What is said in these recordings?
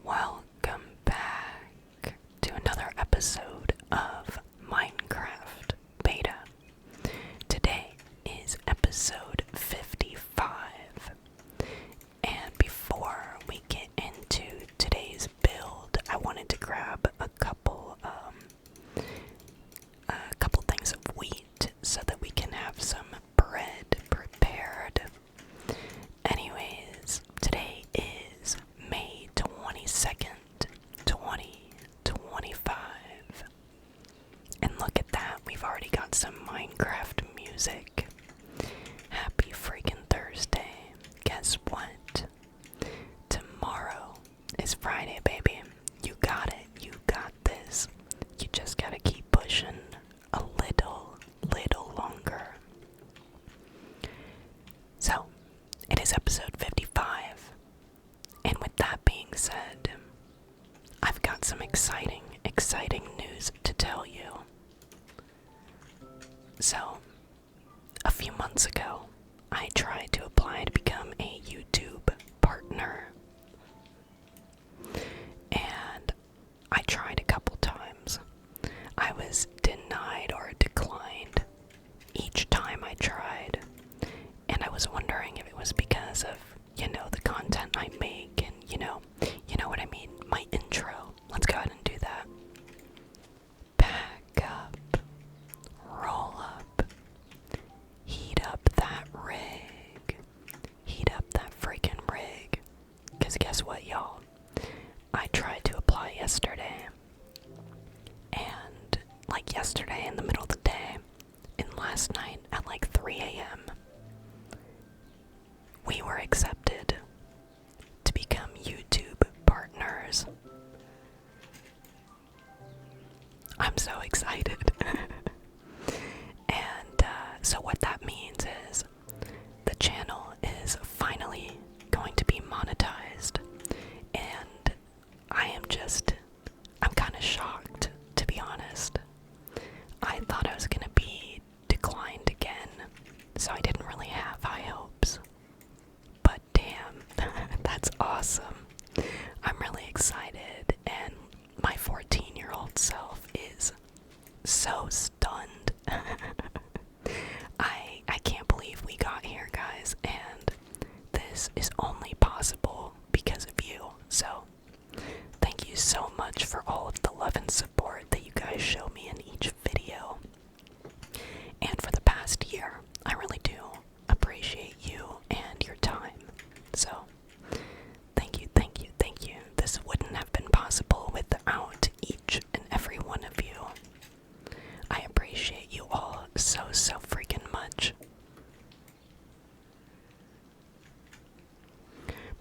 Welcome back to another episode of Minecraft Beta. Today is episode 55. And before we get into today's build, I wanted to grab a couple things of wheat so that we can have some bread prepared. Anyways, today is May 22nd, 2025. And look at that, we've already got some Minecraft music. Happy freaking Thursday. Guess what? Tomorrow is Friday, baby. You got it. You got this. You just gotta keep pushing a little longer. So, it is episode 55. And with that being said, I've got some exciting news to tell you. So, a few months ago, I tried to apply to become a YouTube partner. And I tried a couple times. I was denied or declined each time I tried. And I was wondering if it was because of, the content I make and, you know what I mean, my intro. Let's go ahead and do that. Pack up, roll up, heat up that rig. Heat up that freaking rig. Because guess what, y'all? I tried to apply yesterday. And, yesterday in the middle of the day, and last night at 3 a.m., we were accepted to become YouTube partners. I'm so excited. And so what that means is the channel is finally going to be monetized. And I'm kind of shocked, to be honest. I thought I was going to be declined again, so I didn't really have high hopes. But damn, that's awesome. I'm really excited, and my 14-year-old self is so stunned. I can't believe we got here, guys, and this is only possible because of you. So, thank you so much for all of the love and support that you guys show me in each video. And for the past year, I really do appreciate you and your time. So, thank you. This wouldn't have been possible without each and every one of you. I appreciate you all so freaking much.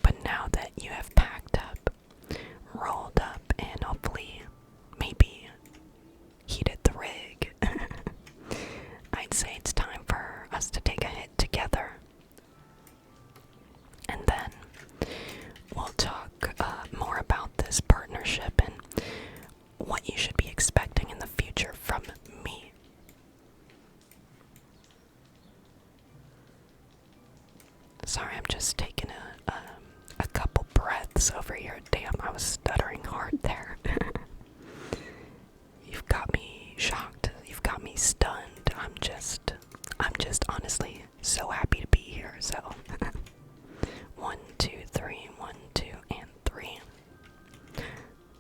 But now that you have packed up, rolled up, and hopefully, maybe heated the rig, I'd say it's time for us to take a hit together. And then we'll talk more about this partnership and what you should be expecting in the future from me. Sorry, I'm just taking a couple breaths over here. Damn, I was stuttering hard there. You've got me shocked. You've got me stunned. I'm just honestly so happy to be here. So, 1, 2, 3, 1, 2, and 3.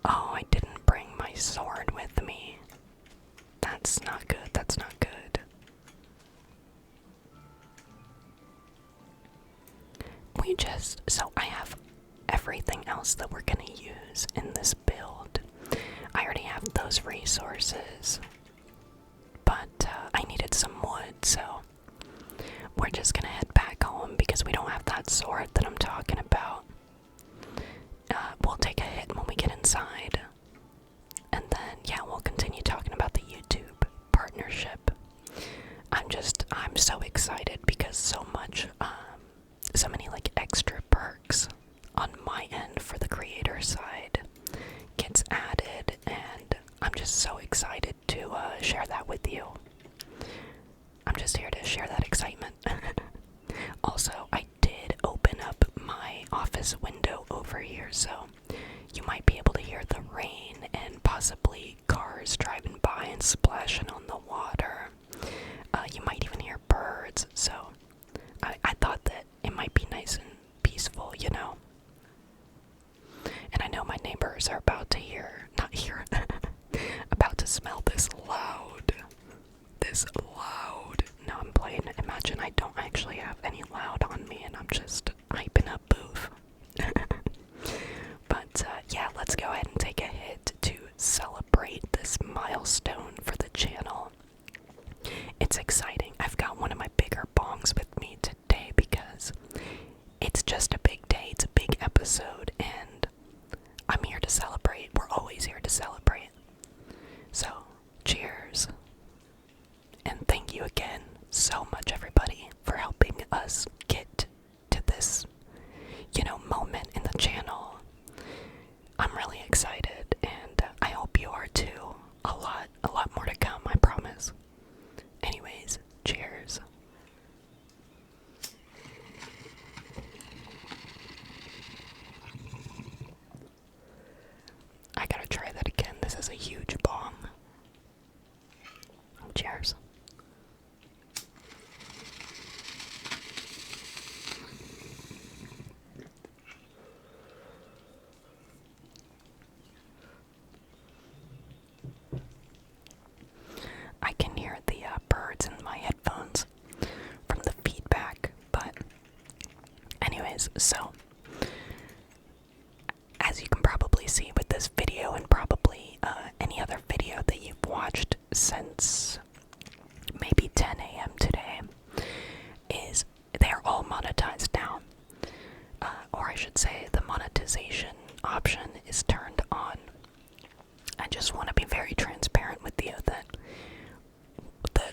Oh, I didn't bring my sword with me. That's not good. That's not good. So I have everything else that we're gonna use in this build. I already have those resources, but I needed some wood, so we're just gonna head back home because we don't have that sword that I'm talking about. We'll take a hit when we get inside, and then, yeah, we'll continue talking about the YouTube partnership. I'm so excited because so many extra perks on my end for the creator side gets added, and I'm just so excited to share that with you. I'm just here to share that excitement. Also, I did open up my office window over here, so you might possibly cars driving by and splashing on the water. You might even hear birds, so I thought that it might be nice and peaceful, you know. And I know my neighbors are about to about to smell this loud. Now I'm playing, imagine I don't actually have any loud on me and I'm just hyping up Booth. But yeah, let's go ahead and take a hit to celebrate this milestone for the channel. It's exciting. I've got one of my bigger bongs with me today because it's just a big day, it's a big episode, and I'm here to celebrate. We're always here to celebrate. So, cheers. And thank you again so much, everybody, for helping us get to this, moment in the channel. I'm really excited, and I hope you are too. A lot more to come, I promise. Anyways, cheers. I gotta try that again. This is a huge bong. Cheers. I can hear the birds in my headphones from the feedback, but anyways, so as you can probably see with this video and probably any other video that you've watched since maybe 10 a.m. today, is they're all monetized now. Or I should say the monetization option is turned on. I just want to be very transparent with you that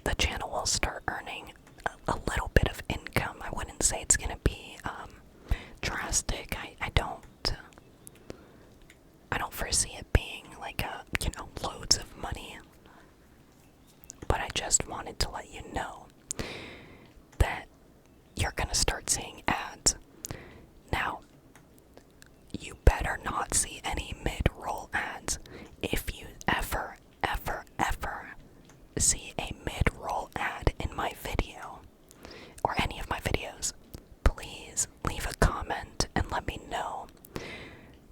the channel will start earning a little bit of income. I wouldn't say it's going to be drastic. I don't foresee it being like loads of money. But I just wanted to let you know that you're going to start seeing ads. Now, you better not see any mid-roll ads. If you ever see a mid-roll ad in my video, or any of my videos, please leave a comment and let me know.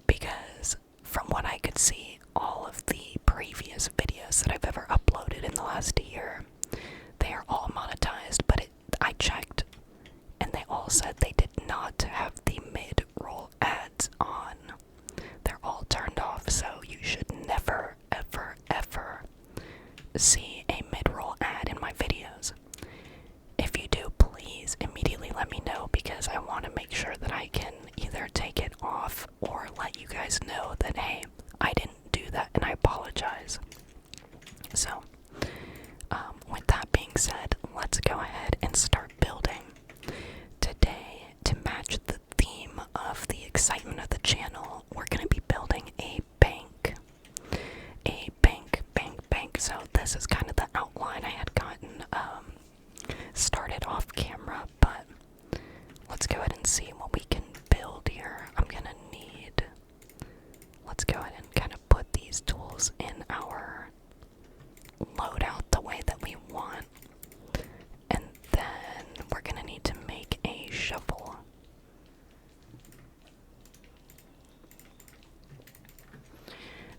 Because from what I could see, all of the previous videos that I've ever uploaded in the last year, they are all monetized, but I checked, and they all said they did not have the mid-roll ads on. They're all turned off, so you should never, ever see a mid-roll ad in my videos. If you do, please immediately let me know, because I want to make sure that I can either take it off or let you guys know that, hey, I didn't do that and I apologize. So, with that being said, let's go ahead and start building. Today, to match the theme of the excitement of the channel, we're going to be building a bank. A bank. So this is kind of the outline I had gotten started off camera, but let's go ahead and see what we can build here. Let's go ahead and kind of put these tools in our loadout the way that we want. And then we're going to need to make a shovel.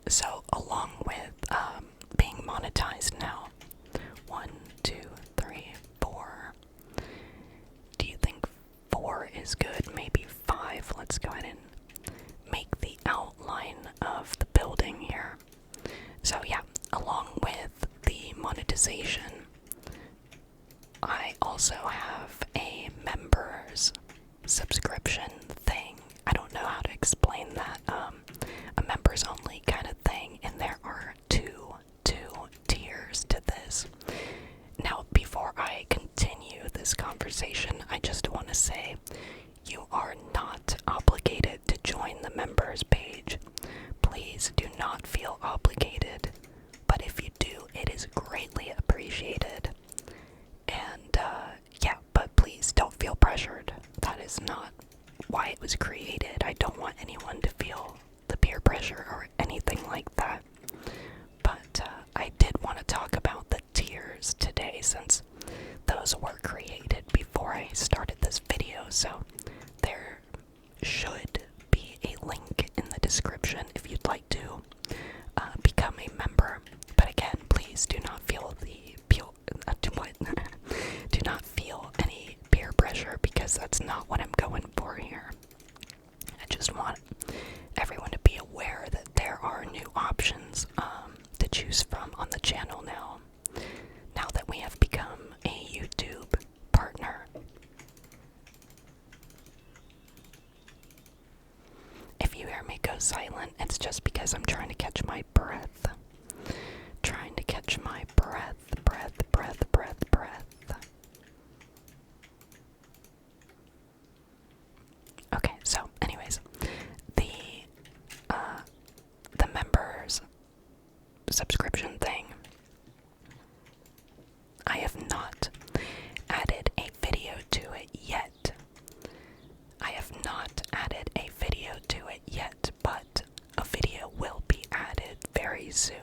So, along with being monetized now, 1, 2, 3, 4. Do you think 4 is good? Maybe 5. Let's go ahead and make the outline of the building here. So yeah, along with the monetization, I also have a members subscription thing. I don't know how to explain that. A members only kind of thing, and there are two tiers to this. Now, before I continue this conversation, I just want to say you are not obligated to join the members page. Please do not feel obligated, but if you do, it is greatly appreciated. And yeah, but please don't feel pressured. That is not why it was created. I don't want anyone to feel the peer pressure or anything like that. since those were created before I started this video, so there should be a link in the description if you'd like to become a member. But again, please do not feel do not feel any peer pressure, because that's not what I'm going for here. I just want everyone to be aware that there are new options to choose from on the channel now that we have become a YouTube partner. If you hear me go silent, it's just because I'm trying to catch my breath. Trying to catch my breath. Okay, so anyways, the members subscription thing, I have not added a video to it yet. But a video will be added very soon.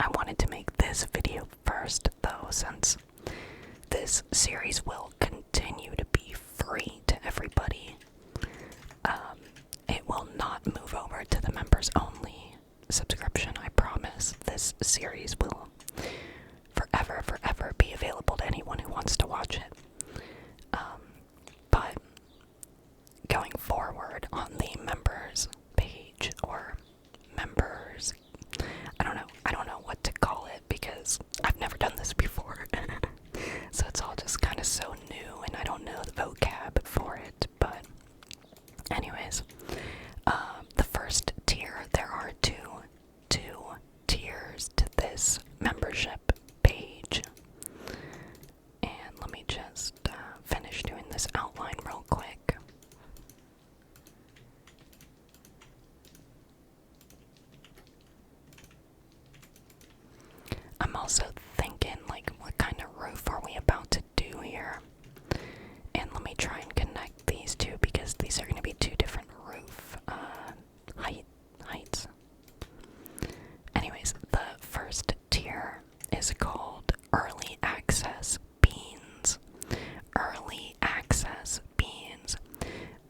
I wanted to make this video first, though, since this series will continue to be free to everybody. It will not move over to the members only subscription, I promise. This series will forever be available to anyone who wants to watch it. But going forward on the members page, or members, I don't know what to call it, because I've never done this before. So it's all just kind of so new, and I don't know the vocab for it. But anyways, the first tier, there are two tiers to this membership page. And let me just finish doing this outline real quick. I'm also thinking, like, what kind of roof are we about to do here? And let me try and connect these two, because these are going to be two different roof heights. Anyways, the first tier is called Early Access Beans. Early Access Beans.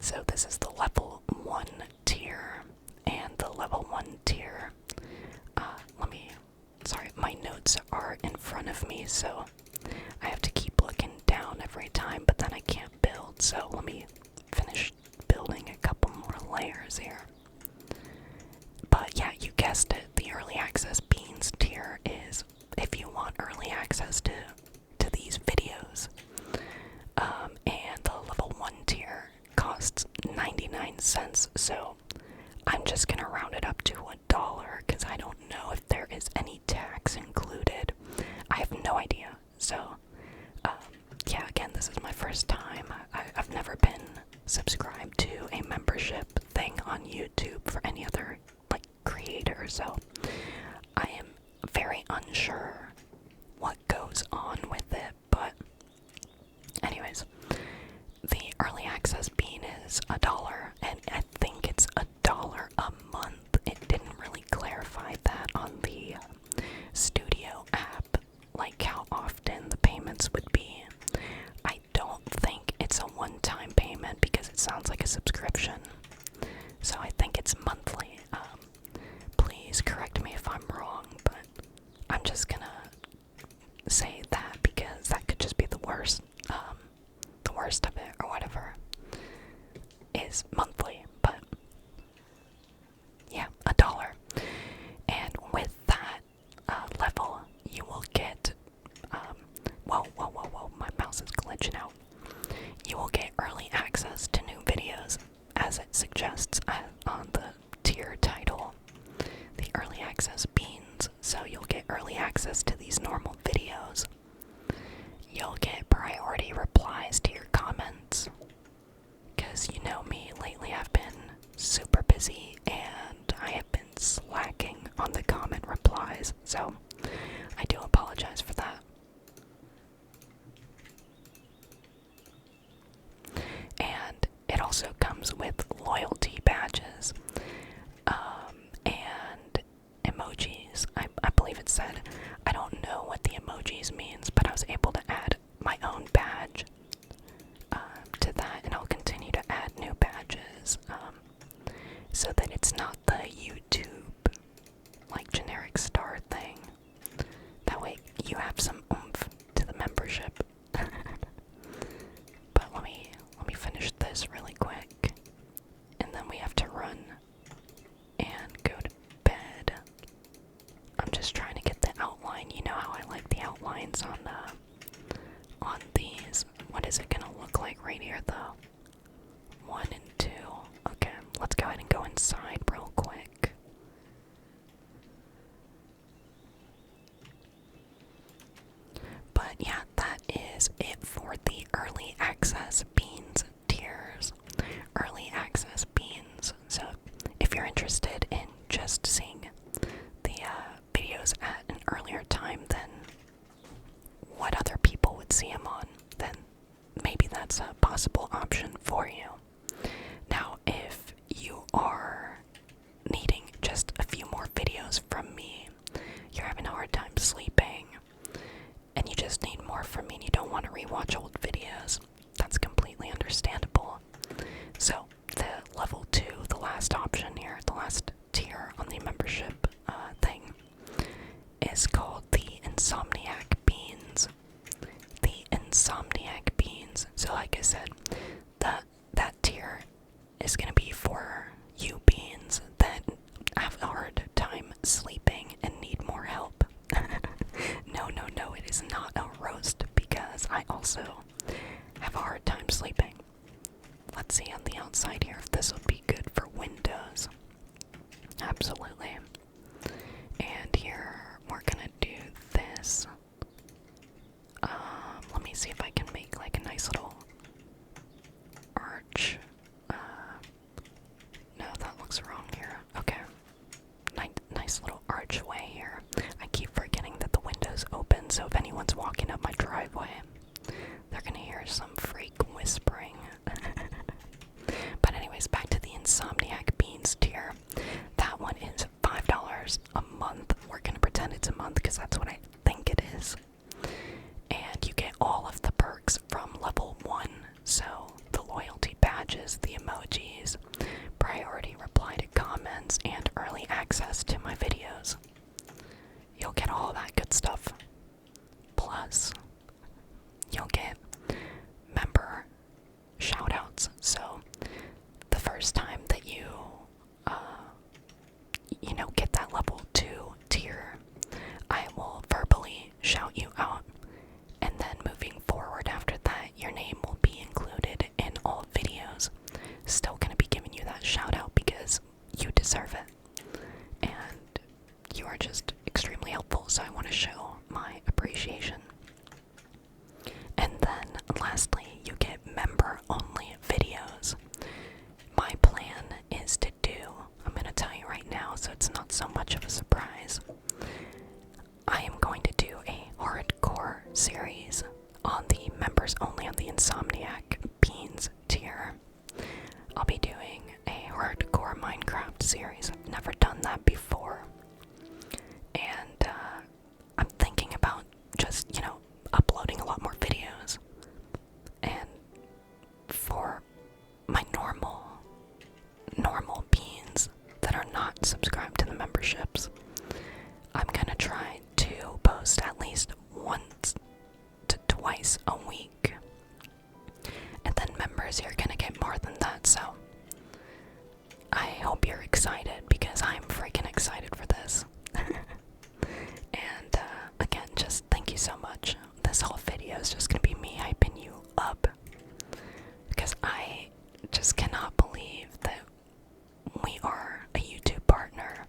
So this is the level 1 tier, and the level 1 tier, sorry, my notes are in front of me, so I have to keep looking down every time, but then I can't build, so let me finish building a couple more layers here. But yeah, you guessed it, the Early Access Beans tier is if you want early access to these videos. And the level 1 tier costs 99 cents, so I'm just gonna round it up to $1, because I don't know if there is any tax included. I have no idea. So, yeah, again, this is my first time. I've never been subscribed to a membership thing on YouTube for any other, like, creator, so I am very unsure what goes on with it. But anyways, the early access bean is $1, and I think it's $1 a month. It didn't really clarify that on the Studio app, like how often the payments would be. I don't think it's a one-time payment, because it sounds like a subscription. So I think it's monthly. Please correct me if I'm wrong, but I'm just gonna say that, because that could just be the worst of it, or whatever, is monthly. it's not the YouTube like generic star thing. That way you have some oomph to the membership. But let me finish this really quick, and then we have to run and go to bed. I'm just trying to get the outline. You know how I like the outlines on these. What is it gonna look like right here though? 1 and 2. Okay, let's go ahead and go inside real quick. But yeah, that is it for the early access beans tiers. Early access beans. So if you're interested in just seeing the videos at an earlier time than what other people would see them on, then maybe that's a possible option for you. Now, if you are needing just a few more videos from me, you're having a hard time sleeping, and you just need more from me and you don't want to rewatch old videos, that's completely understandable. So, the level 2, the last option here, the last tier on the membership thing, is called the Insomniac beans. The Insomniac beans. So like I said, that tier is going to be for you beans that have a hard time sleeping and need more help. No, it is not a roast, because I also have a hard time sleeping. Let's see on the outside here if this will be good for Windows. Absolutely. And here we're gonna do this. Let me see if I can make like a nice little arch. No, that looks wrong here. Okay. Nice little archway here. I keep forgetting that the window's open, so if anyone's walking up my driveway, they're gonna hear some freak whispering. But anyways, back to the Insomniac Beans tier. That one is $5 a month. We're gonna pretend it's a month because that's what I think it is. And you get all of the perks from level 1. So the loyalty badges, the emojis, priority reply to comments, and early access to my videos. You'll get all that good stuff. Plus, you'll get member shoutouts. So the first time that you get that level 2 tier, I will verbally shout you out, and then moving forward after that, your name will be included in all videos. Still gonna be giving you that shout out because you deserve it, and you are just extremely helpful, so I want to show my appreciation. And then lastly, you get member only videos. My plan is to do, I'm gonna tell you right now so it's not so much of a surprise, I am going to do a hardcore series on the members only on the Insomniac Beans tier. I'll be doing a hardcore Minecraft series. I've never done that before. And I'm thinking about just, uploading a lot more videos. And for my normal beans that are not subscribed to the memberships, I'm gonna try to post at least once to twice a week. And then members, you're gonna get more than that, so I hope you're excited, because I'm freaking excited for this. And again, just thank you so much. This whole video is just gonna be me hyping you up, because I just cannot believe that we are a YouTube partner.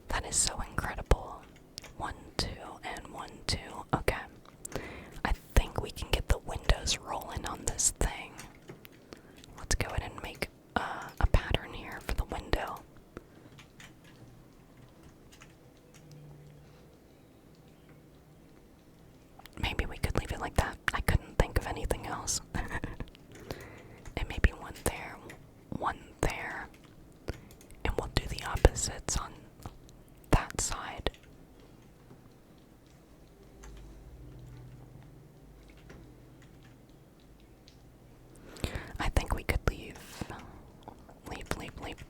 That is so incredible. 1, 2, and 1, 2. Okay. I think we can get the windows rolling on this thing. Let's go ahead and make a pattern here for the window. Maybe we could leave it like that. I couldn't think of anything else. And maybe one there, one there. And we'll do the opposites on that side. I think we could leave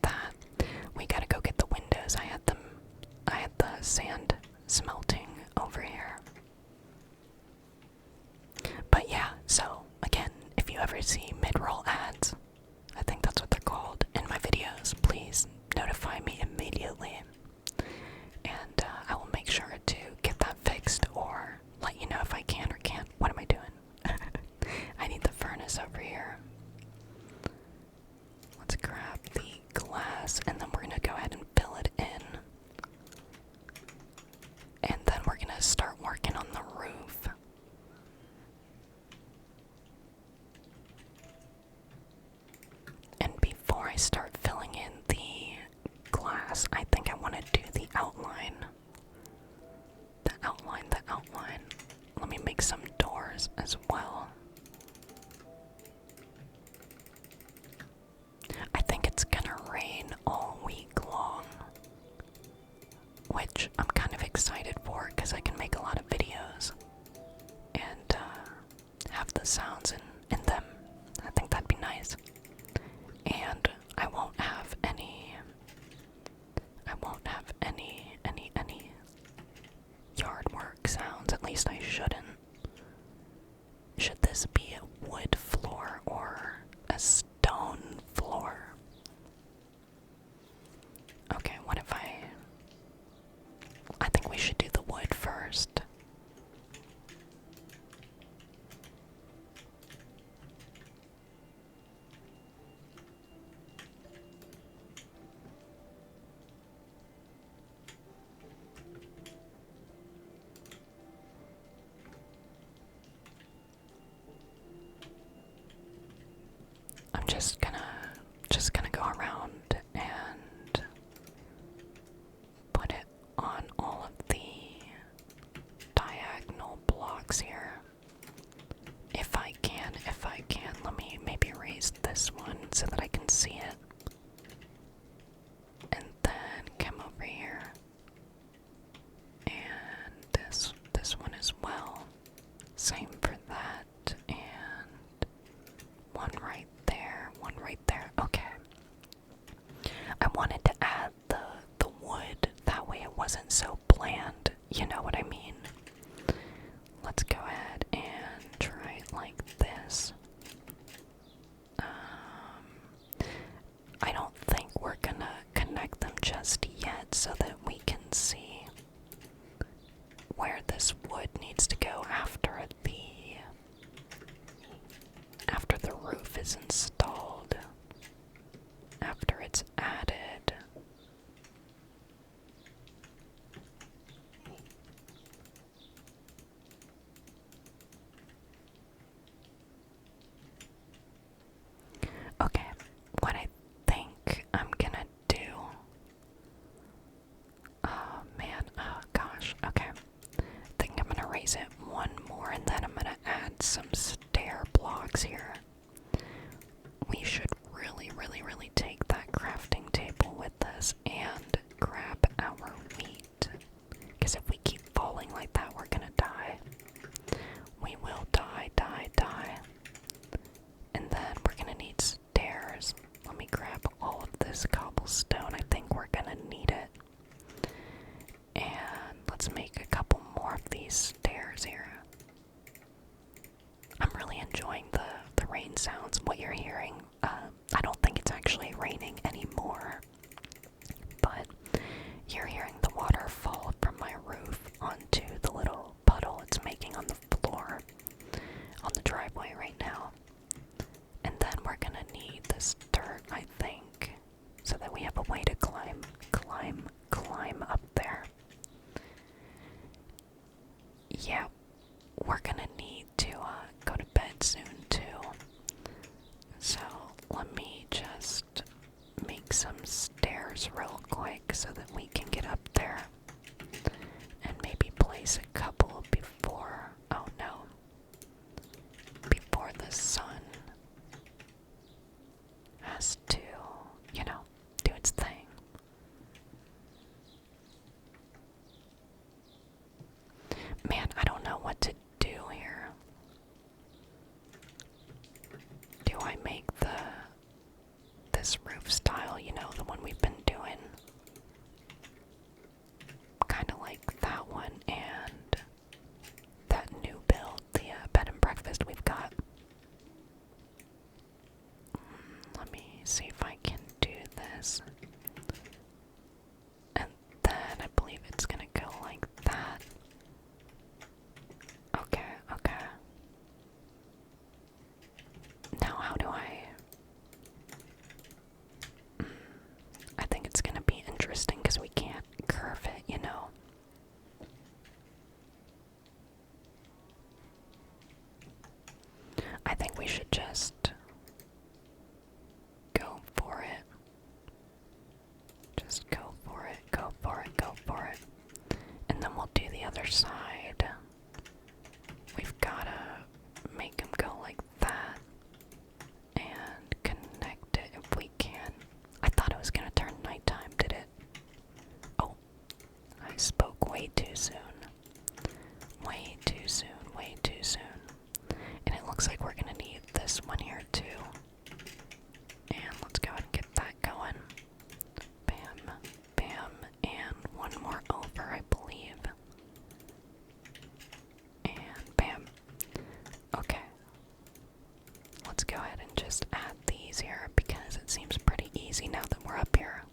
that. We sand smelting over here. But yeah, so again, if you ever see mid-roll ads, I think that's what they're called, in my videos, please notify me immediately. And I will make sure to get that fixed or let you know if I can or can't. What am I doing? I need the furnace over here. Let's grab the glass and then we're gonna go ahead and fill it in. And then we're gonna start working on the roof. And before I start filling in the glass, I think I want to do the outline. The outline. Let me make some doors as well. I think it's gonna rain all week long, which I'm kind of excited for because I can make a lot of videos and have the sounds in them. I think that'd be nice. And I won't have any yard work sounds, at least I shouldn't. Should this be a wood floor or a stone floor? Okay, what if I think we should do the wood first. I'm just gonna go around and put it on all of the diagonal blocks here. If I can, let me maybe raise this one so that I can see it. And then come over here. And this one as well. Same for that. And one right there, one right there. Okay. I wanted to add the wood, that way it wasn't so bland, you know what I mean? Let's go ahead and try it like this. I don't think we're gonna connect them just yet so that we can see where this wood needs to go after the roof is installed, after it's added. Okay, what I think I'm gonna do. Oh man, oh gosh, okay. I think I'm gonna raise it one more and then I'm gonna add some stair blocks here. We should really take that crafting table with us and grab our wheat. Because if we keep falling like that, we're gonna die. We will die. And then we're gonna need stairs. Let me grab all of this cobblestone. I think we're gonna need it. And let's make a couple more of these stairs here. I'm really enjoying the rain sounds. What you're hearing, I don't think it's actually raining anymore, but you're hearing the water fall from my roof onto the little puddle it's making on the floor, on the driveway right now. And then we're gonna need this dirt, I think, so that we have a way to climb up there. Yeah, we're gonna need to go to bed soon too. So let me just make some stairs real quick so that we can get up this one here too. And let's go ahead and get that going. Bam, bam, and one more over, I believe. And bam. Okay. Let's go ahead and just add these here because it seems pretty easy now that we're up here.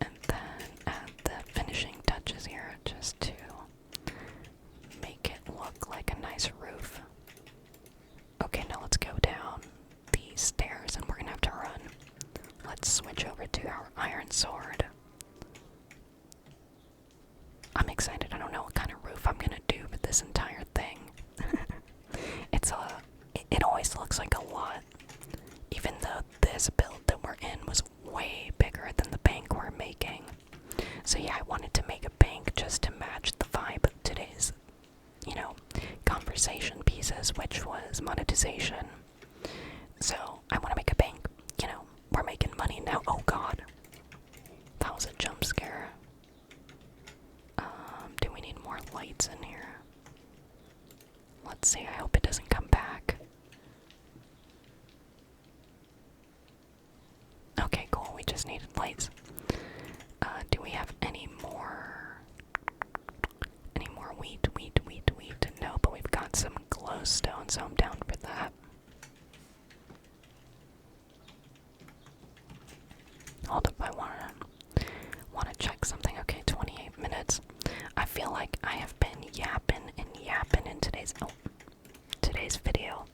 And then add the finishing touches here just to make it look like a nice roof. Okay, now let's go down these stairs and we're gonna have to run. Let's switch over to our iron sword. I'm excited. I don't know what kind of roof I'm gonna do with this entire thing. It always looks like a lot. Even though this build that we're in was way bigger than the bank we're making. So yeah, I wanted to make a bank just to match the vibe of today's, conversation pieces, which was monetization. So I want to make a bank. We're making money now. Oh god. That was a jump scare. Do we need more lights in here? Let's see, I hope it doesn't come back. Okay, cool, we just needed lights. Do we have any more wheat? No, but we've got some glowstone, so I'm down for that. Hold up, I wanna check something. Okay, 28 minutes. I feel like I have been yapping and yapping in today's video.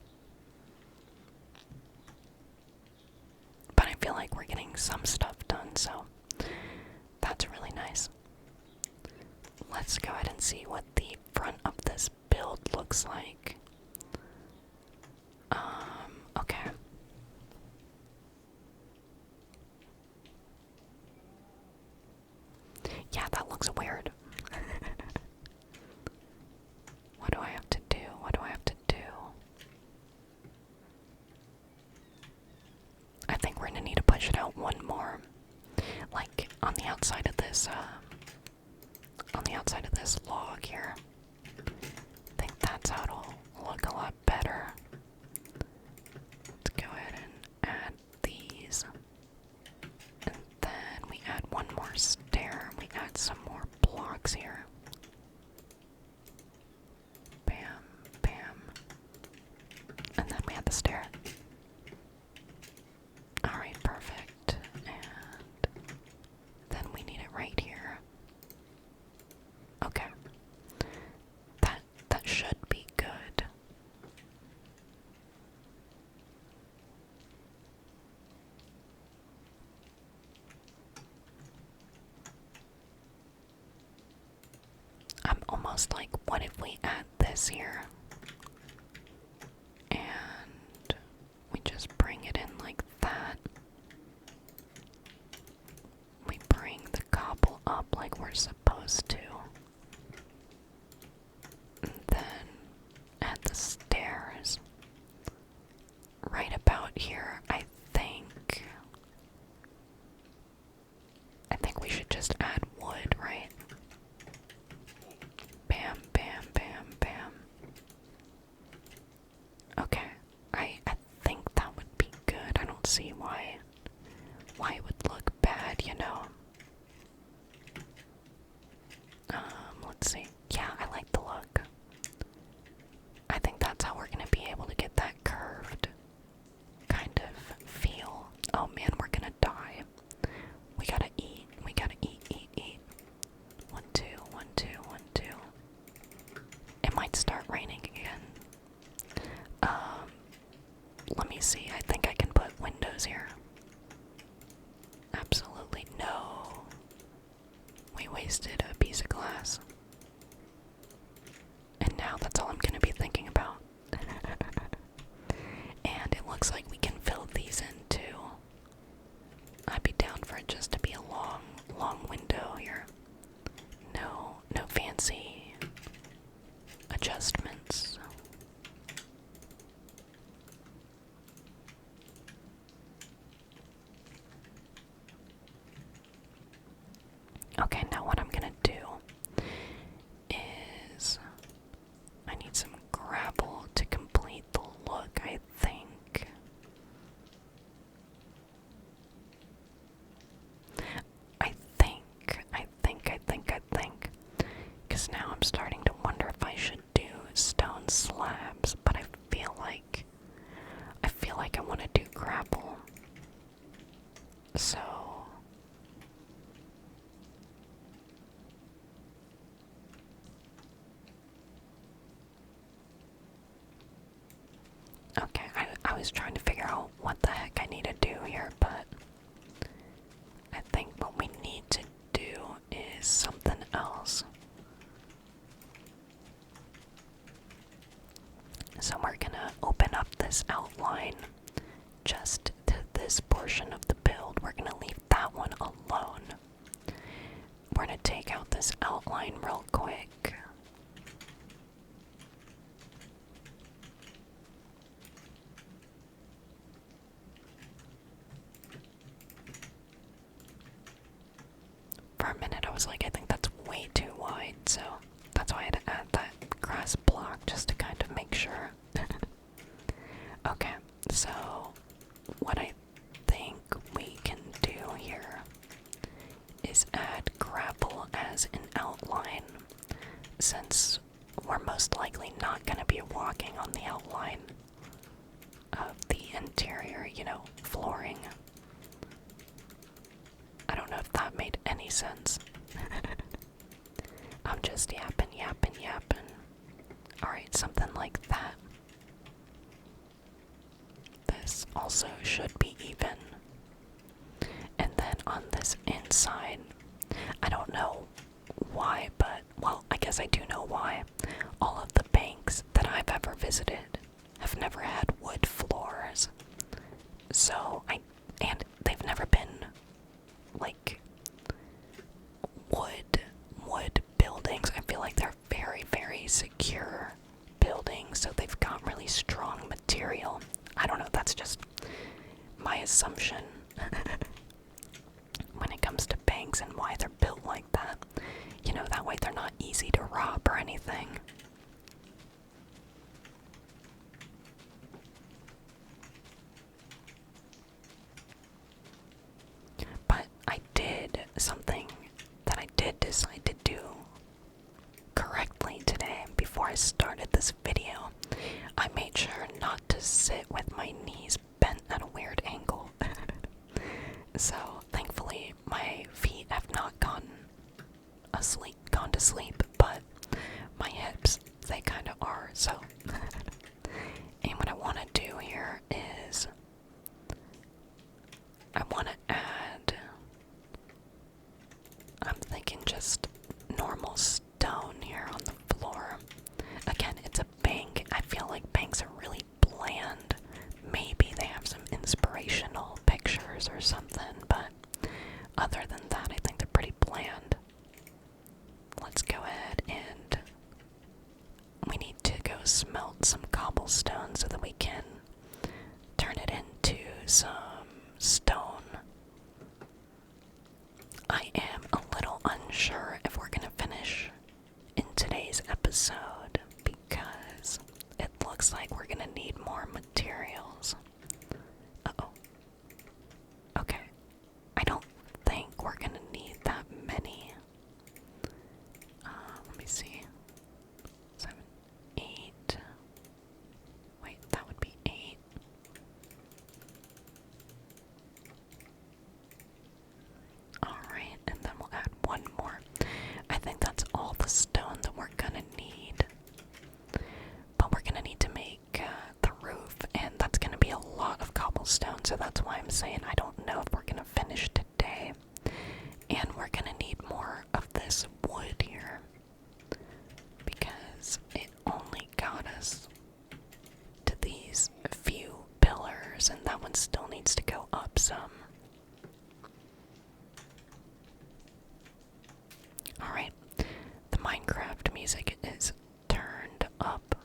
But I feel like we're getting some stuff done, so that's really nice. Let's go ahead and see what the front of this build looks like. Okay. Yeah, that looks weird. What do I have to do? I think we're gonna need to push it out one more. Like, on the outside of this log here. I think that's how it'll look a lot better. Let's go ahead and add these. And then we add one more stair. We add some more blocks here. Bam, bam. And then we add the stair. Alright, perfect. And then we need it right here. Okay. That should be good. I'm almost like, what if we add this here? And we just bring it in like that. We bring the cobble up like we're supposed to. And then add the stairs. Right about here, I think we should just add wood, right? Bam, bam, bam, bam. Okay, I think that would be good. I don't see why it would look bad, Let's see. Yeah, I like the look. I think that's how we're gonna be able to get that curved kind of feel. Oh man, we're gonna die. We gotta eat. Eat. 1, 2, 1, 2, 1, 2. It might start raining again. Let me see. I think I can put windows here. Absolutely no. We wasted a piece of glass. And now that's all I'm gonna be thinking about. And it looks like we can fill these in too. I'd be down for it just to be a long window here. No fancy adjustments. Okay, now what I'm gonna do is I need some gravel to complete was trying to figure out what the heck I need to do here, but I think what we need to do is something else. So we're gonna open up this outline just to this portion of the build. We're gonna leave that one alone. We're gonna take out this outline real quick. For a minute I was like, I think that's way too wide, so that's why I had to add that grass block just to kind of make sure. Okay, so what I think we can do here is add gravel as an outline, since we're most likely not going to be walking on the outline of the interior, you know, flooring. I don't know if that made any sense. I'm just yapping. Alright, something like that. This also should be even. And then on this inside, I don't know why, but, well, I guess I do know why. All of the banks that I've ever visited have never had wood floors. So, and they've never been, like, wood buildings. I feel like they're very, very secure buildings, so they've got really strong material. I don't know, that's just my assumption when it comes to banks and why they're built like that. You know, that way they're not easy to rob or anything. But I did something that I did decide to do correctly today before I started this video. I made sure not to sit with my knees bent at a weird angle. So thankfully my feet have not gone to sleep, but my hips, they kind of are, so. And what I want to do here is I want to add, I'm thinking just normal stone here on the floor. Again, it's a bank. I feel like banks are really bland. Maybe they have some inspirational pictures or something, but other than that, I think they're pretty bland. Let's go ahead and we need to go smelt some cobblestone so that we can turn it into some stone. I am a little unsure if we're gonna finish in today's episode because it looks like we're gonna need more materials. Uh-oh. Okay. I don't think we're gonna need that many. Let me see. 7, 8. Wait, that would be 8. Alright, and then we'll add one more. I think that's all the stone that we're gonna need. But we're gonna need to make the roof, and that's gonna be a lot of cobblestone, so that's why I'm saying I don't know if we're gonna finish today. And we're gonna need more of this wood here, because it only got us to these few pillars, and that one still needs to go up some. Alright, the Minecraft music is turned up.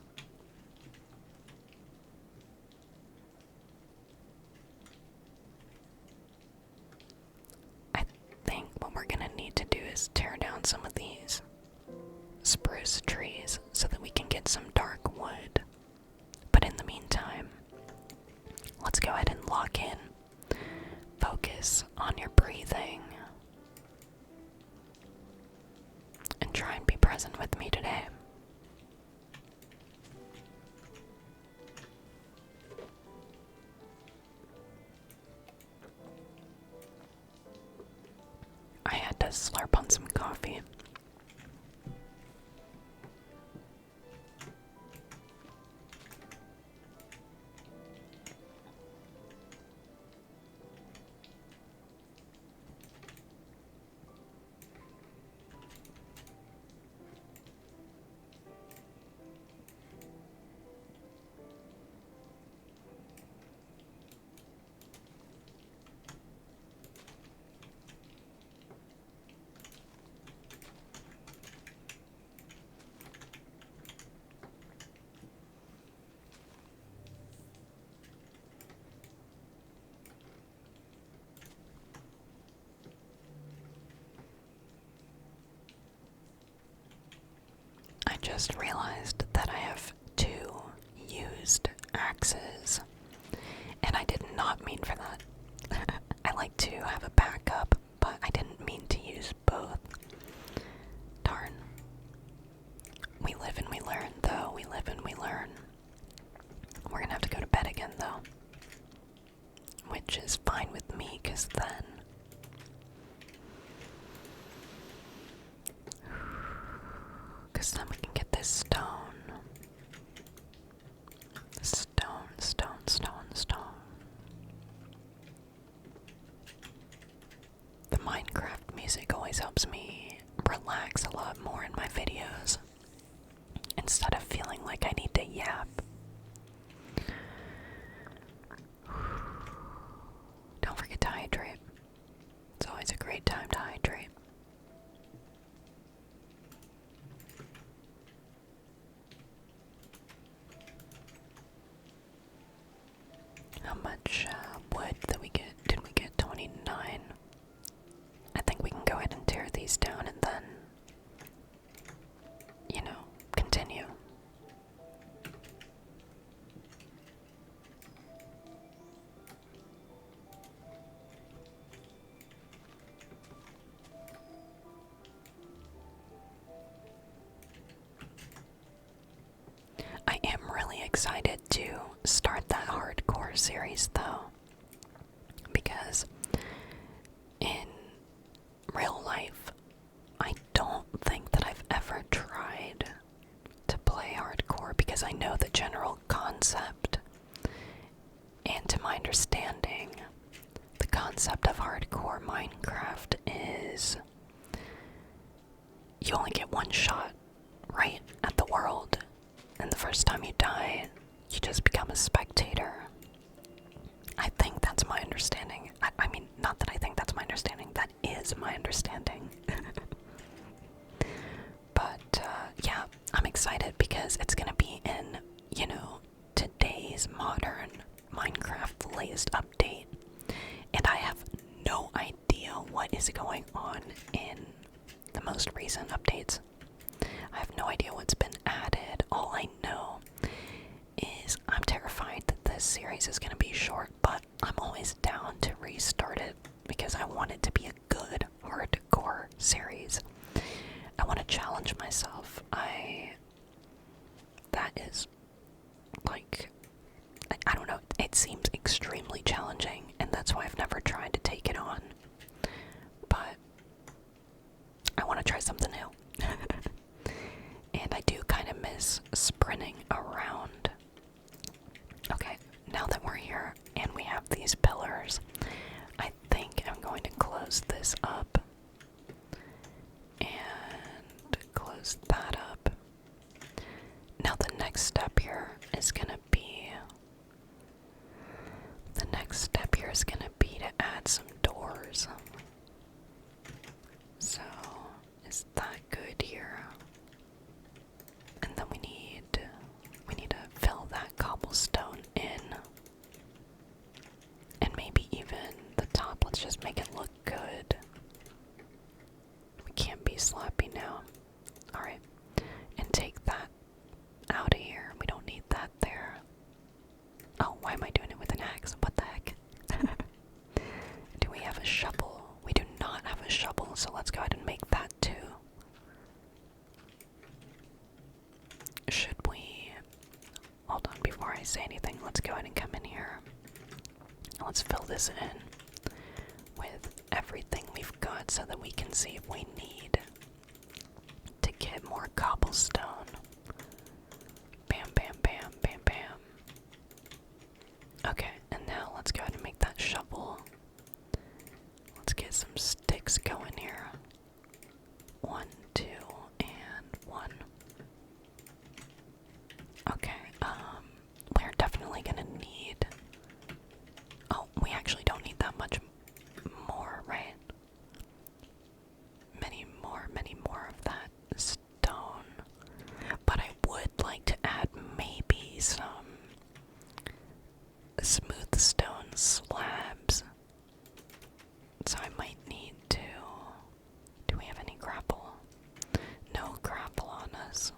I think what we're gonna need to do is tear down some of these spruce trees so that we can get some dark wood. But in the meantime, let's go ahead and lock in. Focus on your breathing. And try and be present with me today. I had to slurp on some coffee. just realized that I have 2 used axes, and I did not mean for that. I like to have a backup, but I didn't mean to use both. Darn. We live and we learn, though. We live and we learn. We're gonna have to go to bed again, though. Which is fine with me, because then... Because then we can get this stone. Stone, stone, stone, stone. The Minecraft music always helps me relax a lot more in my videos, instead of feeling like I need to yap. Don't forget to hydrate. It's always a great time to hydrate. How much wood did we get? Did we get 29? I think we can go ahead and tear these down and then, you know, continue. I am really excited to start that hardcore series, though, because in real life, I don't think that I've ever tried to play hardcore, because I know the general concept, and to my understanding, the concept of hardcore Minecraft is you only get one shot, right, at the world, and the first time you die, you just become a spectator. I think that's my understanding. I mean, not that I think that's my understanding, that is my understanding. But, yeah, I'm excited because it's gonna be in, you know, today's modern Minecraft latest update. And I have no idea what is going on in the most recent updates. I have no idea what's been added. All I know is I'm terrified that this series is going to be short, but I'm always down to restart it because I want it to be a good hardcore series. I want to challenge myself. That is, like, I don't know, it seems extremely challenging, and that's why I've never tried to take it on. But I want to try something new. And I do kind of miss sprinting around. Okay, now that we're here and we have these pillars, I think I'm going to close this up and close that up. Now the next step here is gonna be to add some doors. So is that good here? And then we need to fill that cobblestone in. And maybe even the top, let's just make it look good. We can't be sloppy now. Alright. And take that out of here. We don't need that there. Oh, why am I doing it with an axe? What the heck? Do we have a shovel? We do not have a shovel, so let's go ahead and make that too. Should we... Hold on, before I say anything, let's go ahead and come in here. Let's fill this in with everything we've got so that we can see if we need to get more cobblestone. Bam, bam, bam, bam, bam. Okay, and now let's go ahead and make that shovel. Let's get some sticks going here. 1, 2, and 1. Okay, we're definitely gonna need... Oh, we actually don't need that much more, right? Many more of that stone. But I would like to add maybe some smooth stone slabs. So I might need to... Do we have any grapple? No grapple on us.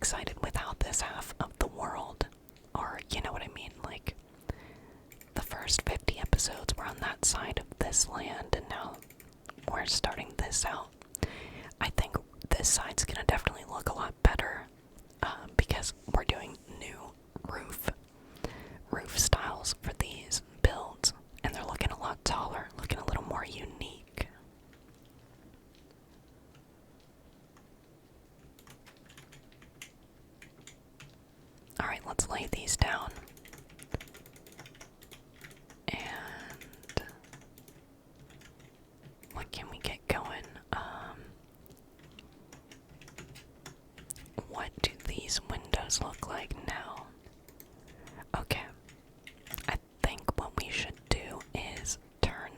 excited with how this half of the world, or you know what I mean, like the first 50 episodes were on that side of this land, and now we're starting this out. I think this side's gonna definitely look a lot better because we're doing new roof styles for these builds, and they're looking a lot taller, looking a little more unique. Alright, let's lay these down. And what can we get going? What do these windows look like now? Okay, I think what we should do is turn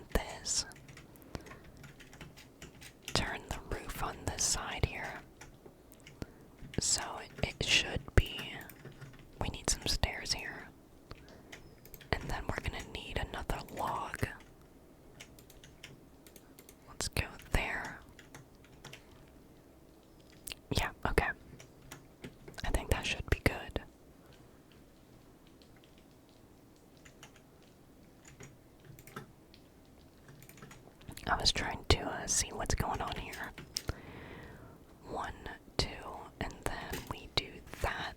the roof on this side here. So it should be, we need some stairs here. And then we're gonna need another log. Let's go there. Yeah, okay. I think that should be good. I was trying to see what's going on here. 1, 2, and then we do that.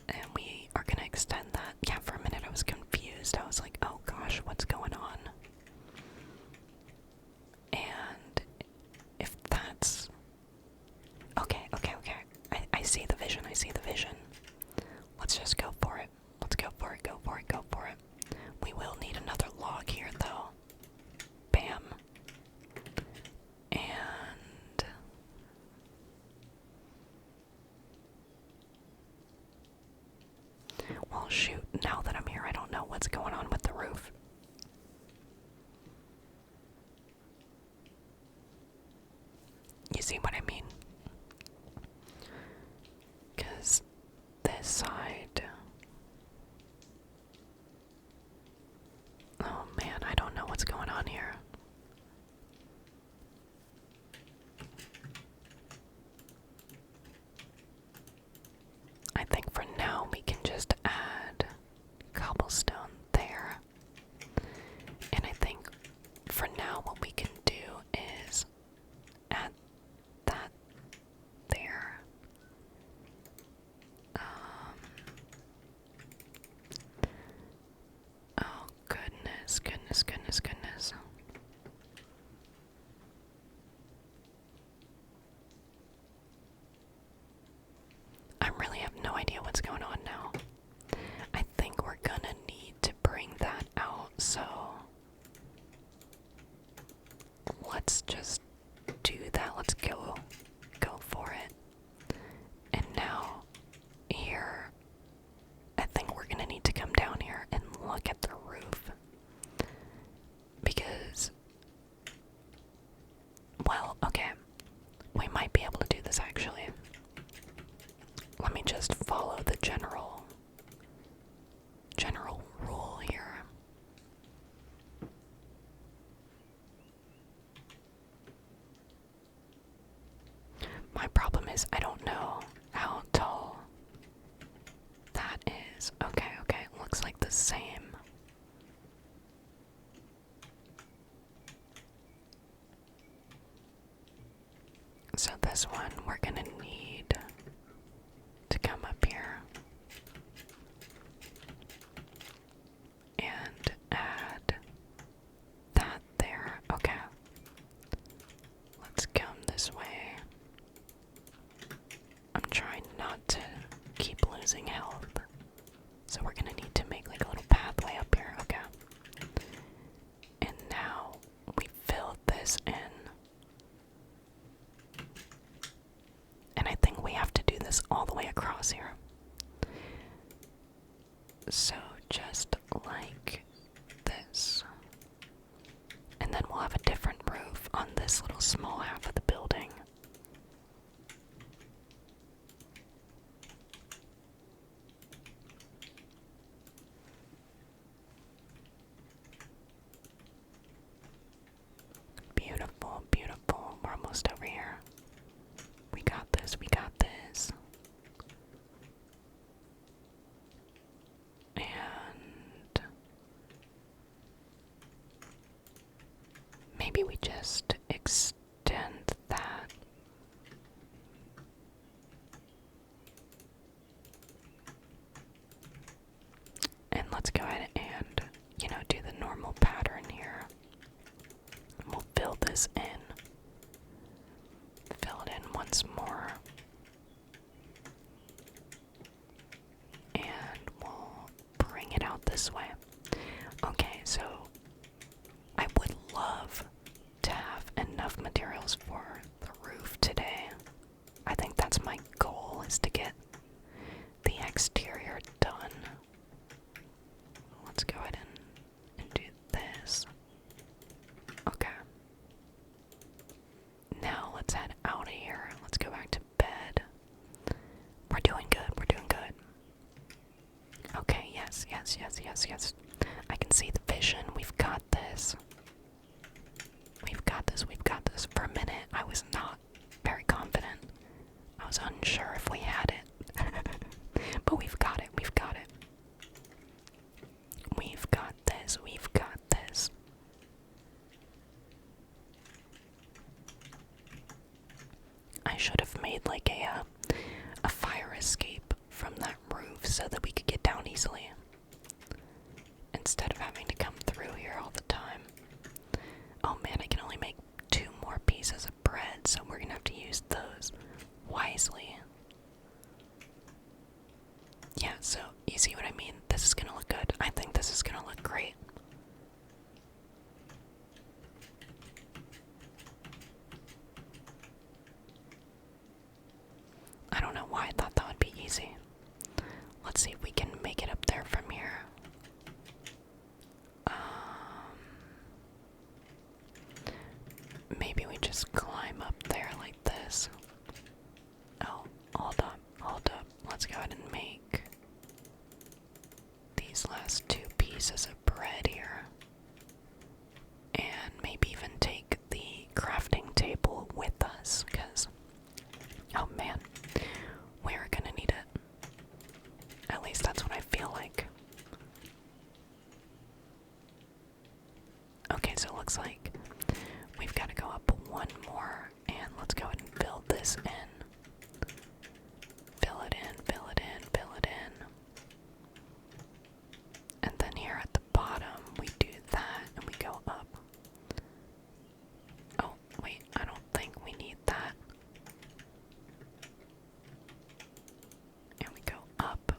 And we are gonna extend that. Yeah, for a minute I was confused. I was like, oh gosh, what's going on? And if that's... Okay. I see the vision, Let's just go for it. Let's go for it, go for it, go for it. We will need another log here, though. Bam. And... well, shoot, now that I'm here, I don't know what's going on with the roof. You see what I mean? Because this side... oh man, I don't know what's going on here. I think for now we can just add cobblestone there. And I think for now what we can do is add that there. Oh goodness. I really have no idea what's going on now. I think we're gonna need to bring that out, so let's just do that. Let's go for it. And now here, I think we're gonna need to come down here and look at the roof, because, well, okay, we might be able to do this actually. Let me just follow the general rule here. My problem is I don't know how tall that is. Okay, it looks like the same. So this one we're gonna need to come up here and add that there. Okay. Let's come this way. I'm trying not to keep losing health. So we're gonna need to make like a little pathway up here. Okay. And now we fill this in. And I think we have to do this all the way across here. So just like this. And then we'll have a different roof on this little small half of the building. Beautiful. maybe we just extend that. And let's go ahead and, do the normal pattern here. We'll fill this in. Fill it in once more. And we'll bring it out this way. Okay, so I would love to have enough materials for the roof today. I think that's my goal, is to get the exterior done. Let's go ahead and do this. Okay. Now let's head out of here. Let's go back to bed. We're doing good, we're doing good. Okay, yes. I can see the vision. We've got this. We've got this. For a minute, I was not very confident. I was unsure if we had it. But we've got it. We've got this. I should have made like a fire escape from that roof so that we could get down easily, instead of having to come through here all the time. Oh man, I can only make 2 more pieces of bread, so we're gonna have to use those wisely. Yeah, so you see what I mean? This is gonna look good. I think this is gonna look great. I don't know why I thought that would be easy. Let's see if we can make it up there from here. Maybe we just climb up there like this. Oh, hold up. Let's go ahead and make these last 2 pieces of bread here. And maybe even take the crafting table with us, because, oh man, we're gonna need it. At least that's what I feel like. Okay, so it looks like we've got to go up 1 more, and let's go ahead and fill this in. Fill it in. And then here at the bottom, we do that, and we go up. Oh, wait, I don't think we need that. And we go up.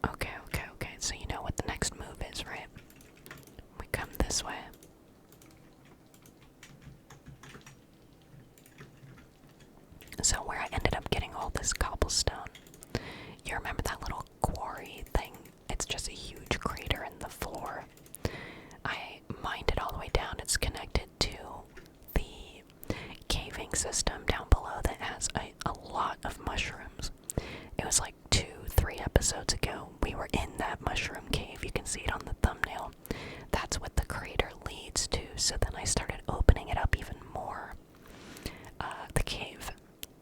Okay, so you know what the next move is, right? We come this way. So where I ended up getting all this cobblestone, you remember that little quarry thing? It's just a huge crater in the floor. I mined it all the way down. It's connected to the caving system down below that has a lot of mushrooms. It was like 2-3 episodes ago. We were in that mushroom cave. You can see it on the thumbnail. That's what the crater leads to. So then I started opening it up even more, the cave,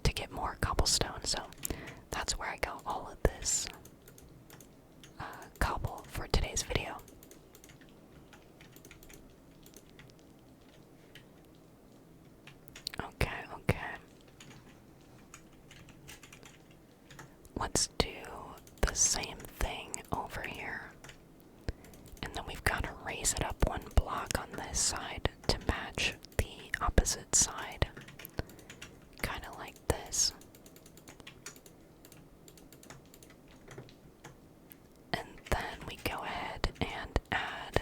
to get more cobblestone. So that's where I got all of this cobble for today's video. Okay. Let's do the same thing over here. And then we've got to raise it up 1 block on this side to match the opposite side. Kind of like this. And then we go ahead and add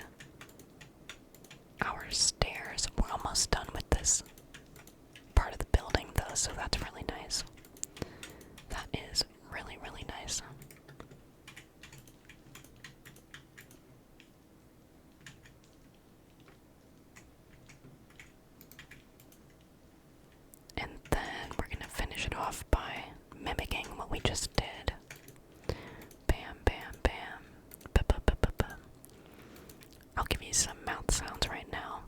our stairs. We're almost done with this part of the building though, so that's really nice. That is really nice. And then we're gonna finish it off by mimicking what we just did. Bam, bam, bam. Ba-ba-ba-ba-ba. I'll give you some mouth sounds right now.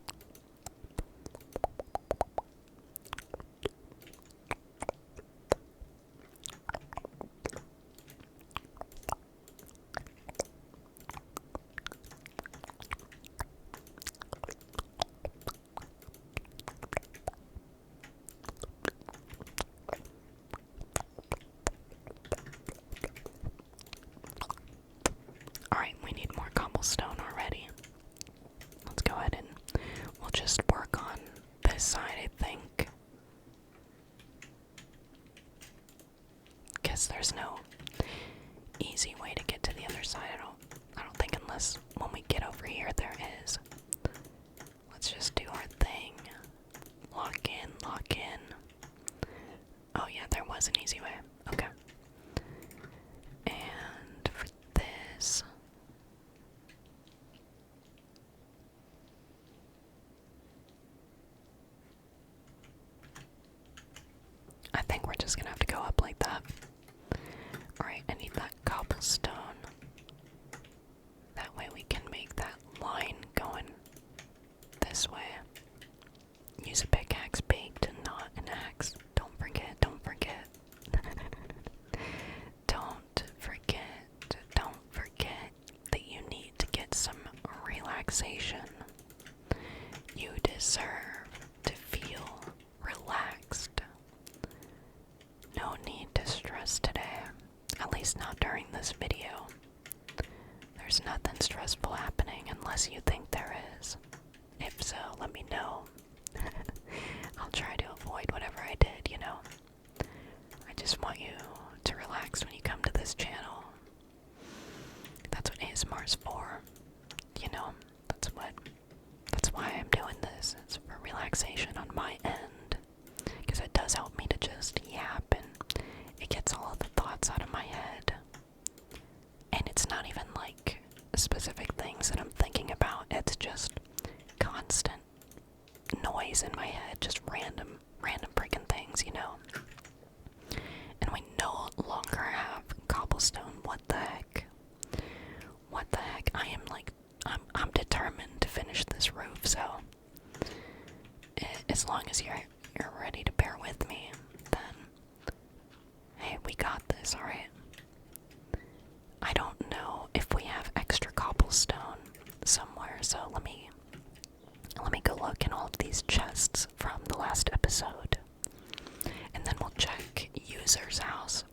relaxation. You deserve to feel relaxed. No need to stress today, at least not during this video. There's nothing stressful happening unless you think there is. If so, let me know. I'll try to avoid whatever I did, you know. I just want you to relax when you come to this channel. That's what ASMR's for, you know. That's why I'm doing this. It's for relaxation on my end, because it does help me to just yap, and it gets all of the thoughts out of my head. And it's not even like specific things that I'm thinking about. It's just constant noise in my head, just random freaking things, you know. And we no longer have cobblestone. What the heck? What the heck? I'm determined to finish this roof, so as long as you're ready to bear with me, then hey, we got this, alright? I don't know if we have extra cobblestone somewhere, so let me go look in all of these chests from the last episode, and then we'll check user's house.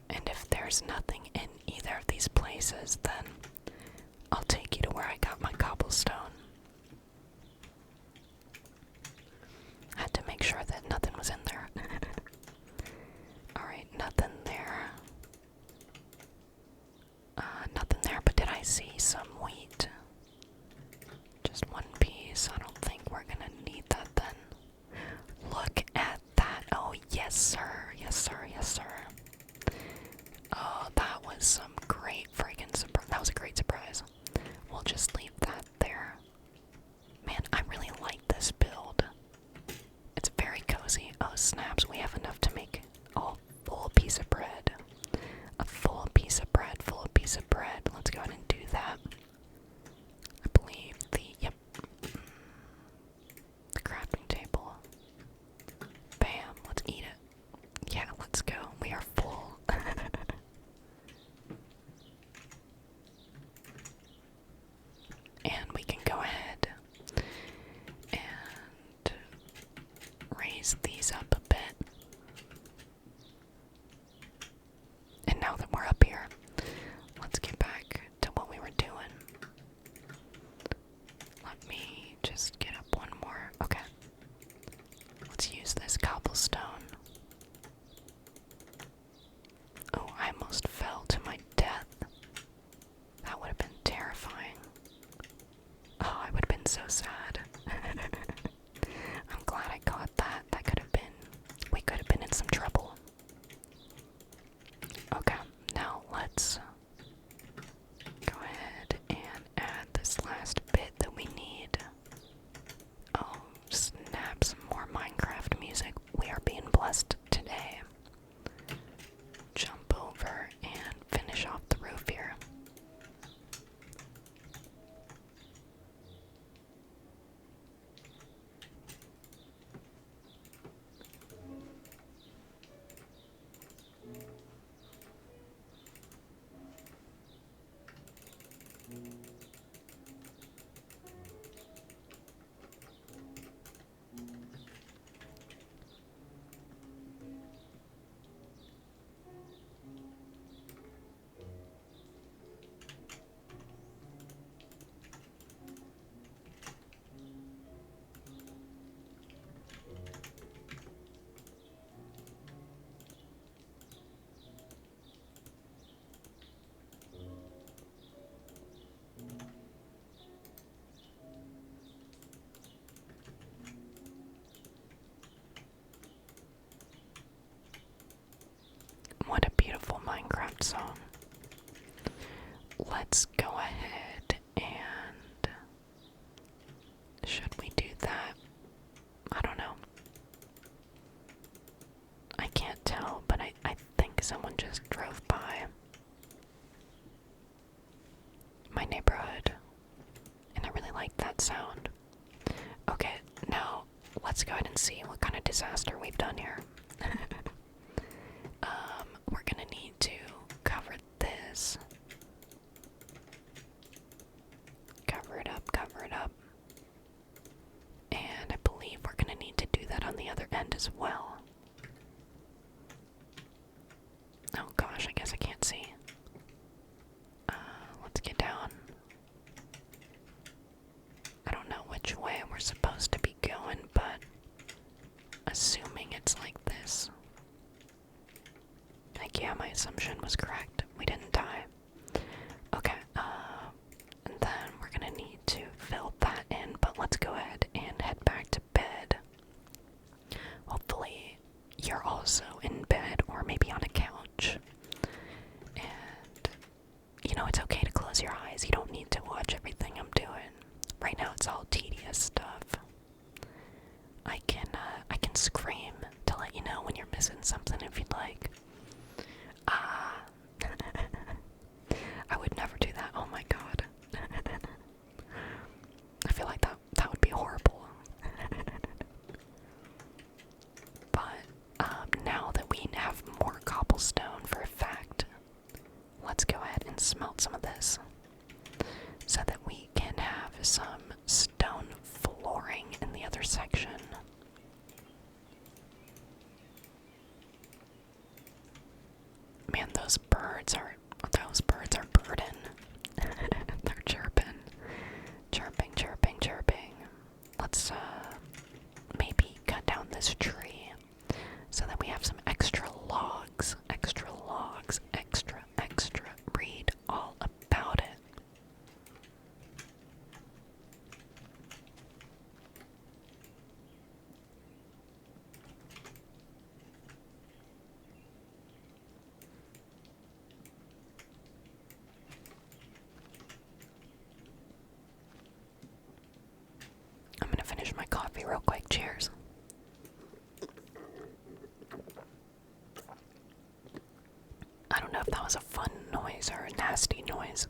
And if there's nothing in either of these places, then I'll take you to where I got my cobblestone. I had to make sure that nothing was in there. Alright, nothing there. Nothing there, but did I see some wheat? Just one piece. I don't think we're gonna need that then. Look at that. Oh, yes, sir. Yes, sir. Yes, sir. Oh, that was some great freaking surprise. That was a great surprise. We'll just leave that there. Man, I really like this build. It's very cozy. Oh, snaps. We have enough to make a full piece of bread. A full piece of bread. Full piece of bread. Let's go ahead and do that. I believe yep. The crafting table. Bam. Let's eat it. Yeah, let's go. We are full. And we can go ahead and raise these up a bit. And now that we're up here, let's get back to what we were doing. Let me just get up one more. Okay. Let's use this cobblestone. Oh, I almost fell to my death. That would have been terrifying. Oh, I would have been so sad. I'm glad I caught that. We could have been in some trouble. Okay, now let's go ahead and add this last bit that we need. Oh, snap, some more Minecraft music. We are being blessed today. Jump over and finish off the roof here. What a beautiful Minecraft song. Let's go ahead and... should we do that? I don't know. I can't tell, but I think someone just drove by my neighborhood, and I really like that sound. Okay, now let's go ahead and see what kind of disaster we've done here. We're gonna need to cover this. Cover it up as well. Oh gosh, I guess I can't see. Let's get down. I don't know which way we're supposed to be going, but assuming it's like this. Like, yeah, my assumption was correct. We didn't die. Okay, and then we're gonna need to fill that in, but let's go ahead and head back to bed. Hopefully, you're also in bed or maybe on a couch. And, you know, it's okay to close your eyes. You don't need to watch everything I'm doing. Right now, it's all tedious stuff. I can scream to let you know when you're missing something if you'd like. I would never do that. Oh my god. I feel like that would be horrible. But now that we have more cobblestone for a fact, let's go ahead and smelt some of this so that we can have some stone flooring in the other section. Man, those birds are birding. They're chirping. Chirping, chirping, chirping. Let's maybe cut down this tree so that we have some extra logs. Extra logs. Extra. Read all about it. I'm gonna finish my coffee real quick. Cheers. I don't know if that was a fun noise or a nasty noise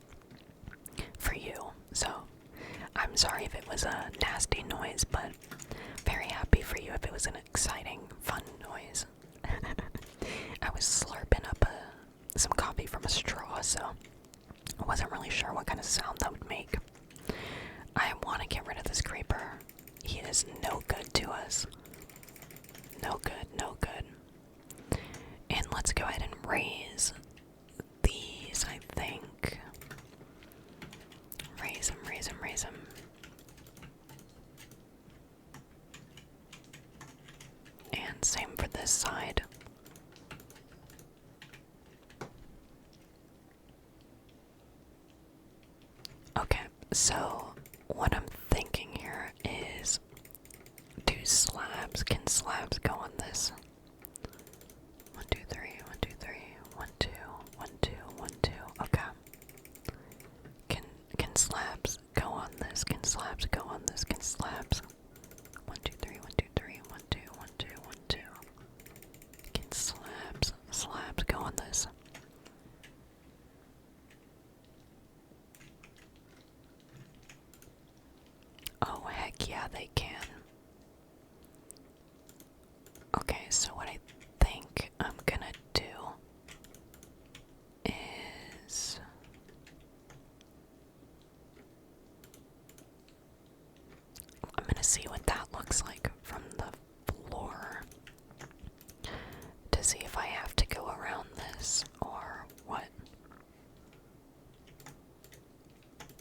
for you, so I'm sorry if it was a nasty noise, but very happy for you if it was an exciting, fun noise. I was slurping up some coffee from a straw, so I wasn't really sure what kind of sound that would make. I want to get rid of this creeper. He is no good to us. No good, no good. And let's go ahead and raise these, I think. Raise them, raise them, raise them. And same for this side. Okay, so what I'm thinking here is, do slabs, can slabs go on this? 1, 2, 3, 1, 2, 3, 1, 2, 1, 2, 1, 2, okay. Can slabs go on this? Can slabs go on this? Can slabs? 1, 2, 3, 1, 2, 3, 1, 2, 1, 2, 1, 2. Can slabs go on this? Oh, heck yeah, they can. Okay, so what I think I'm gonna do is I'm gonna see what that looks like from the floor to see if I have to go around this or what.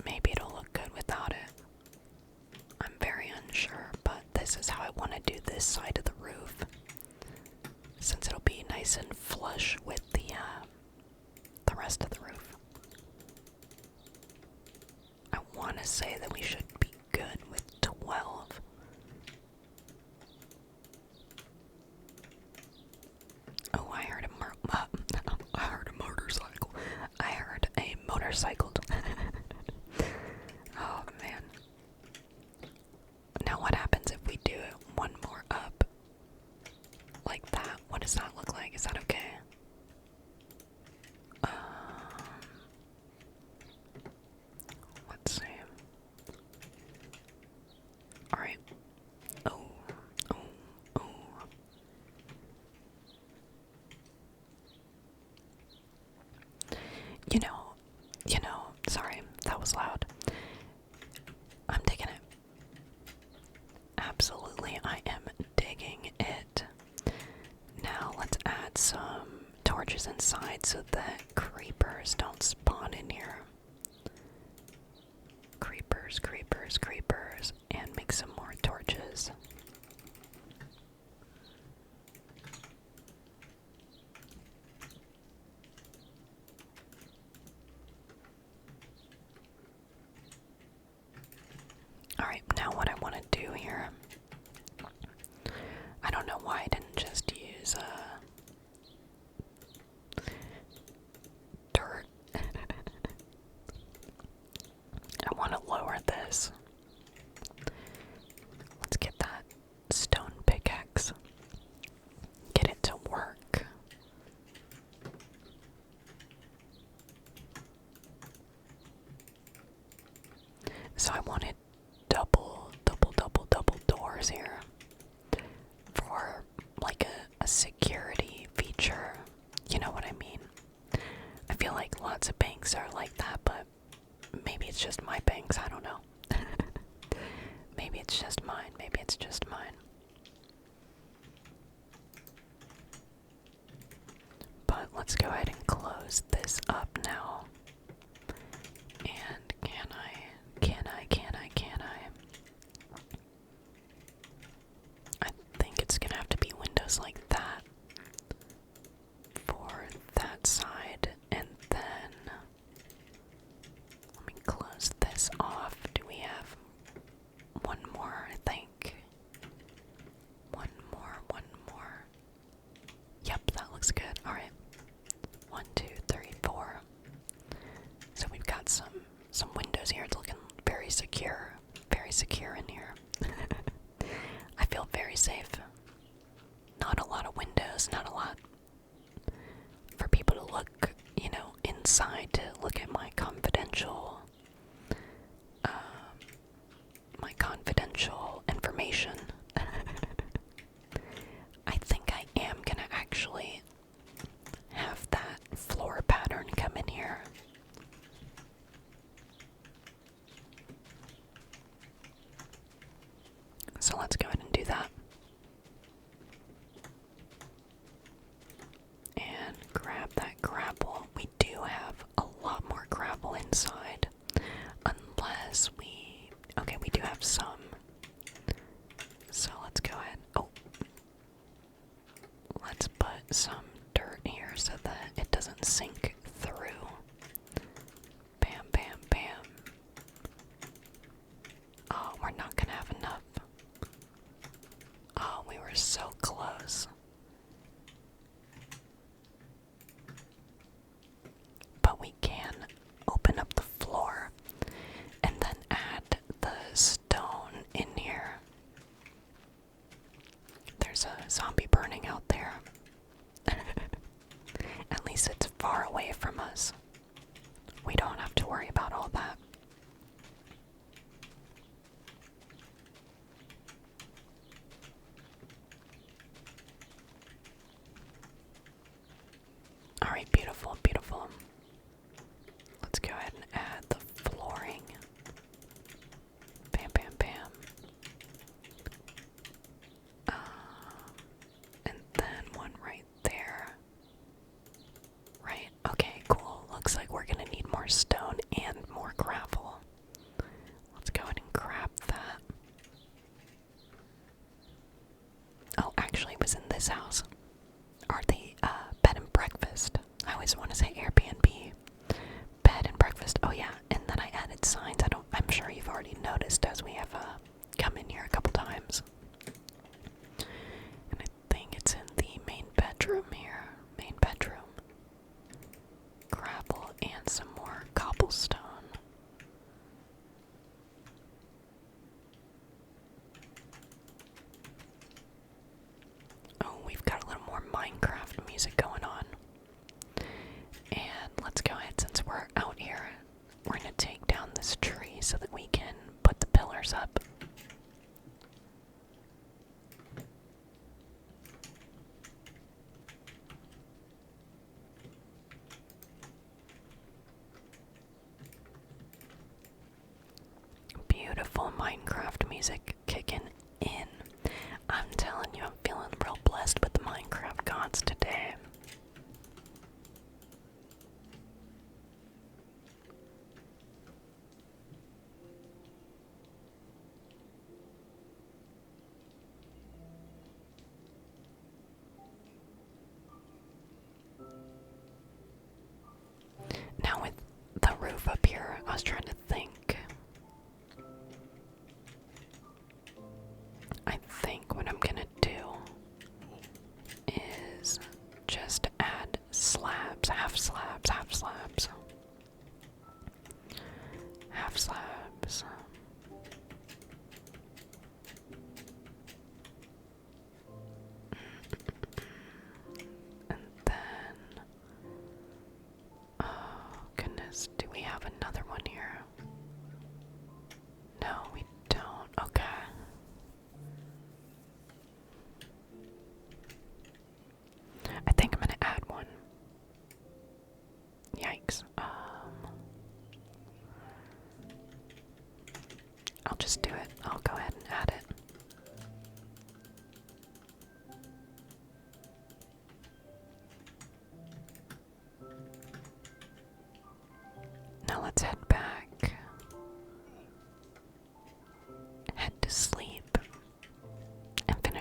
Maybe it'll look good without it. I'm very unsure, but this is how I want to do this side of the roof, since it'll be nice and flush with the rest of the roof. I want to say that we should be good with 12. Oh, I heard a motorcycle. I heard a motorcycle. Oh man. Now what happens if we do one more up like that? What does that look like? Is that okay? Let's see. Alright. Oh. You know, sorry, that was loud. I'm digging it. Absolutely, I am digging it. torches inside so that creepers don't spawn in here. Creepers, creepers, creepers, and make some more torches. Alright, now what I want to do here, I don't know why I didn't just use dirt. I want to lower this. Let's get that stone pickaxe. Get it to work. So I wanted double doors here for like a security feature. You know what I mean? I feel like lots of banks are like that, but maybe it's just my banks, I don't know. Maybe it's just mine, maybe it's just mine. But let's go ahead and close this up now. And can I? I think it's gonna have to be windows like that for that side, and then let me close this off. Do we have one more? I think. One more. Yep, that looks good. Alright. 1, 2, 3, 4. So we've got some windows here. It's looking very secure. Very secure in here. I feel very safe. Not a lot of windows, not a lot for people to look, you know, inside to look at my confidential information. I think I am gonna actually have that floor pattern come in here. So let's go ahead and do that. And grab that gravel. We do have a lot more gravel inside. Unless we... Okay, we do have some. So let's go ahead. Oh. Let's put some dirt here so that it doesn't sink through. Bam, bam, bam. Oh, we're not gonna have enough. Oh, we were so close. But we can open up the floor and then add the stone in here. There's a zombie burning out there. At least it's far away from us. We don't have to worry about all that. Alright, beautiful, beautiful. Let's go ahead and add the flooring. Bam, bam, bam. And then one right there. Right, okay, cool. Looks like we're gonna need more stone and more gravel. Let's go ahead and grab that. Oh, actually, it was in this house. Or the bed and breakfast. I always want to say Airbnb. Bed and breakfast. Oh yeah, and then I added signs. I'm sure you've already noticed as we have come in here a couple times. And I think it's in the main bedroom here. Main bedroom. Gravel and some more cobblestone. Oh, we've got a little more Minecraft music going on. And let's go ahead, since we're out here, we're gonna take down this tree so that we can put the pillars up. Beautiful Minecraft music kicking in. I'm telling you, I'm feeling real blessed with the Minecraft gods today.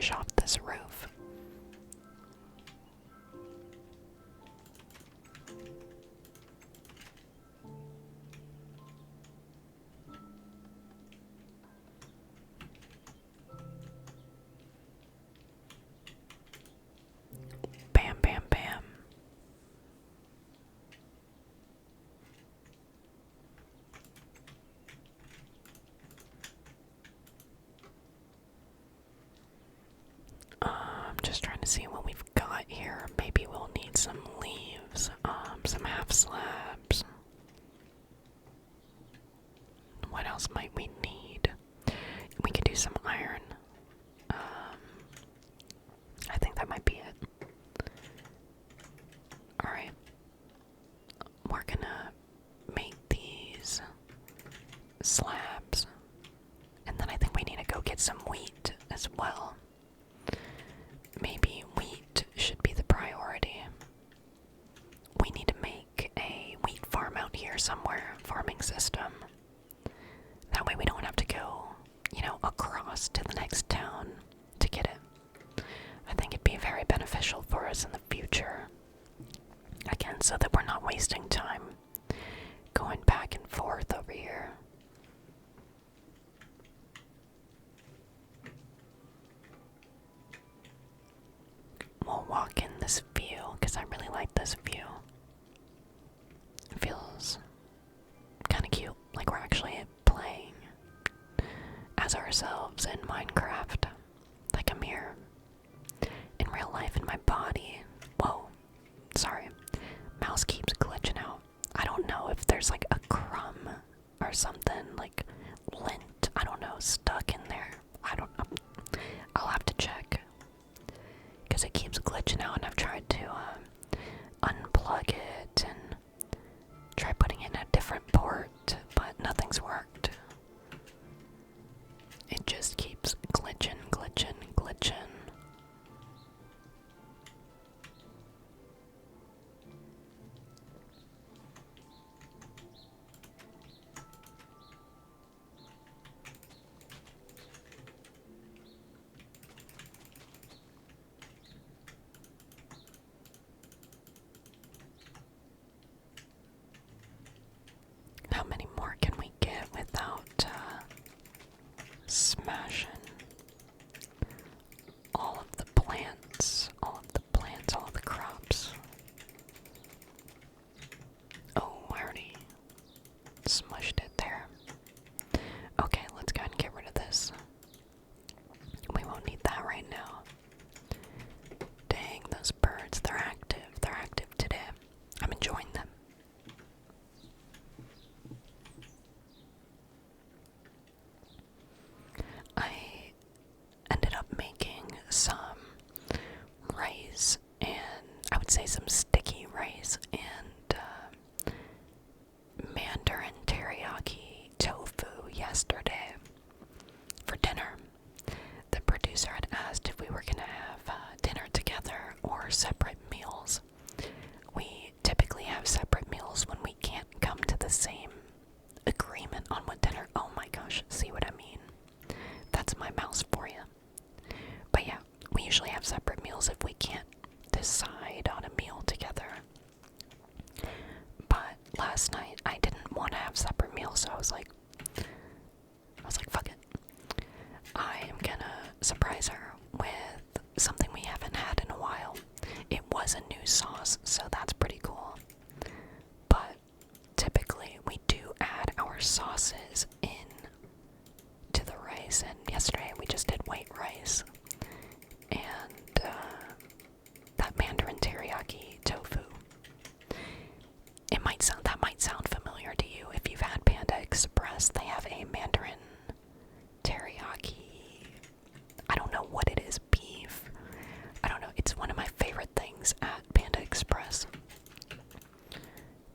finish off this roof. Bam, bam, bam. Just trying to see what we've got here. Maybe we'll need some leaves, some half slabs. What else might we need? We could do some iron. I think that might be it. Alright. We're gonna make these slabs. And then I think we need to go get some wheat as well. Maybe wheat should be the priority. We need to make a wheat farm out here somewhere, farming system. That way we don't have to go, across to the next town to get it. I think it'd be very beneficial for us in the future. Again, so that we're not wasting time going back and forth over here. We'll walk in this view because I really like this view. It feels kind of cute, like we're actually playing as ourselves in Minecraft. Like I'm here in real life in my body. Whoa, sorry. Mouse keeps glitching out. I don't know if there's like a crumb or something, like lint, I don't know, stuck in there. I don't know. I'll have to check. Because it keeps glitching out, and I've tried to unplug it and try putting it in a different port, but nothing's worked. It just keeps glitching, glitching, glitching. How many more can we get without smashing all of the plants, all of the plants, all of the crops? Oh, I already smushed it there. Okay, let's go ahead and get rid of this. We won't need that right now. Dang, those birds, they're active. They're active today. I'm enjoying them. I ended up making some rice, and I would say some sticky rice, and mandarin teriyaki tofu yesterday for dinner. The producer had asked if we were going to have dinner together or separate meals. We typically have separate meals when we can't come to the same agreement on what dinner. Oh my gosh, see what I mean? That's my mouse for you. But yeah, we usually have separate meals if we can't decide on a meal together. But last night I didn't want to have separate meals, so I was like, fuck it. I am gonna surprise her with something we haven't had in a while. It was a new sauce, so that's pretty cool. But typically we do add our sauces in to the rice, and yesterday we just did white rice. And that mandarin teriyaki tofu. That might sound familiar to you if you've had Panda Express. They have a mandarin teriyaki. I don't know what it is, beef. I don't know. It's one of my favorite things at Panda Express.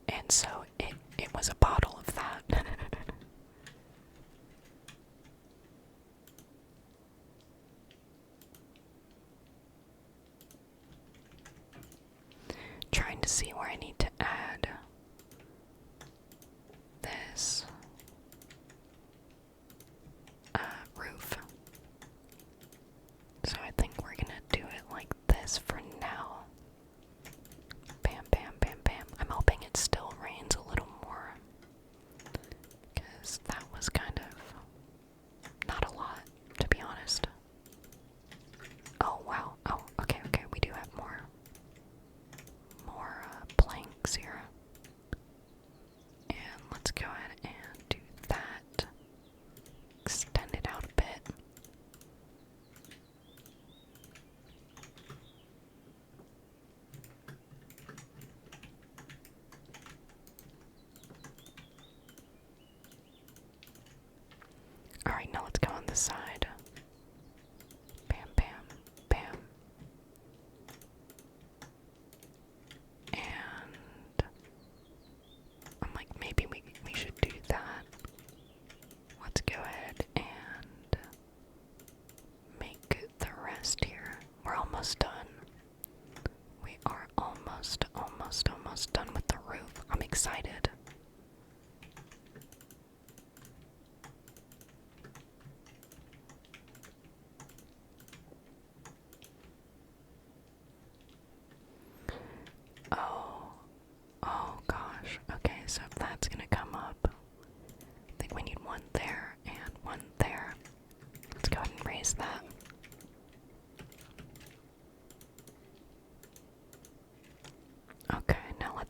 And so it was a bottle of that. Trying to see where I need to add this roof. So I think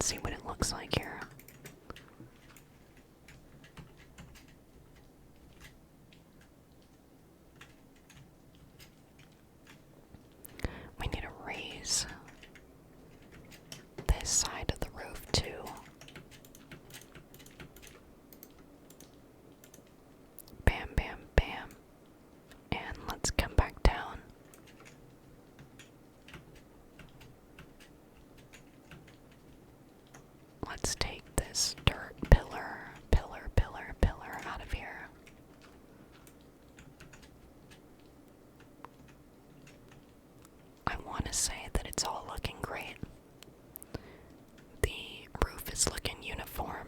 Let's see what it looks like here. We need to raise this side of the roof too. Bam, bam, bam. And let's come back down. Let's take this dirt pillar out of here. I want to say that it's all looking great. The roof is looking uniform.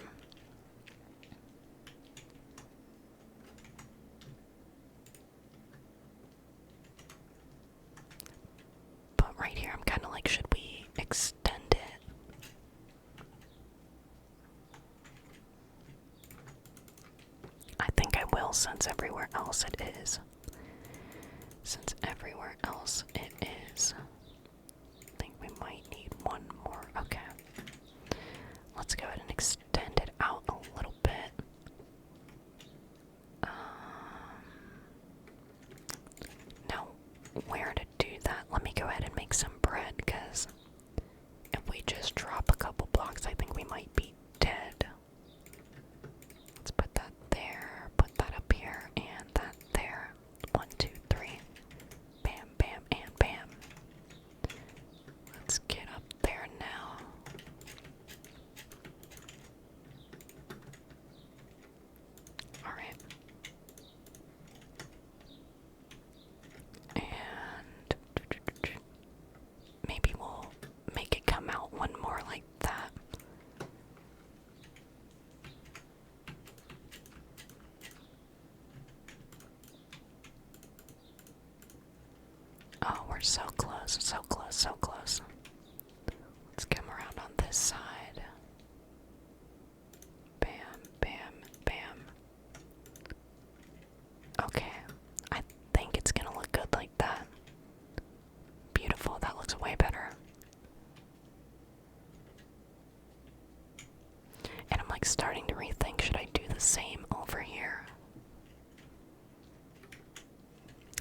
But right here, I'm kind of like, should we extend it? I think I will, since everywhere else it is. Since everywhere else it is. I think we might need one more. Okay. Let's go ahead and extend it out a little bit. Now, where to do that? Let me go ahead and make some bread, because if we just drop a couple blocks, I think we might be dead. Let's put that there, put that up here, and that there. 1, 2, 3. Bam, bam, and bam. Let's get up there now. Alright. And maybe we'll make it come out one more like that. Oh, we're so close, so close, so close. Let's come around on this side. Bam, bam, bam. Okay, I think it's gonna look good like that. Beautiful, that looks way better. And I'm like starting to rethink, should I do the same over here?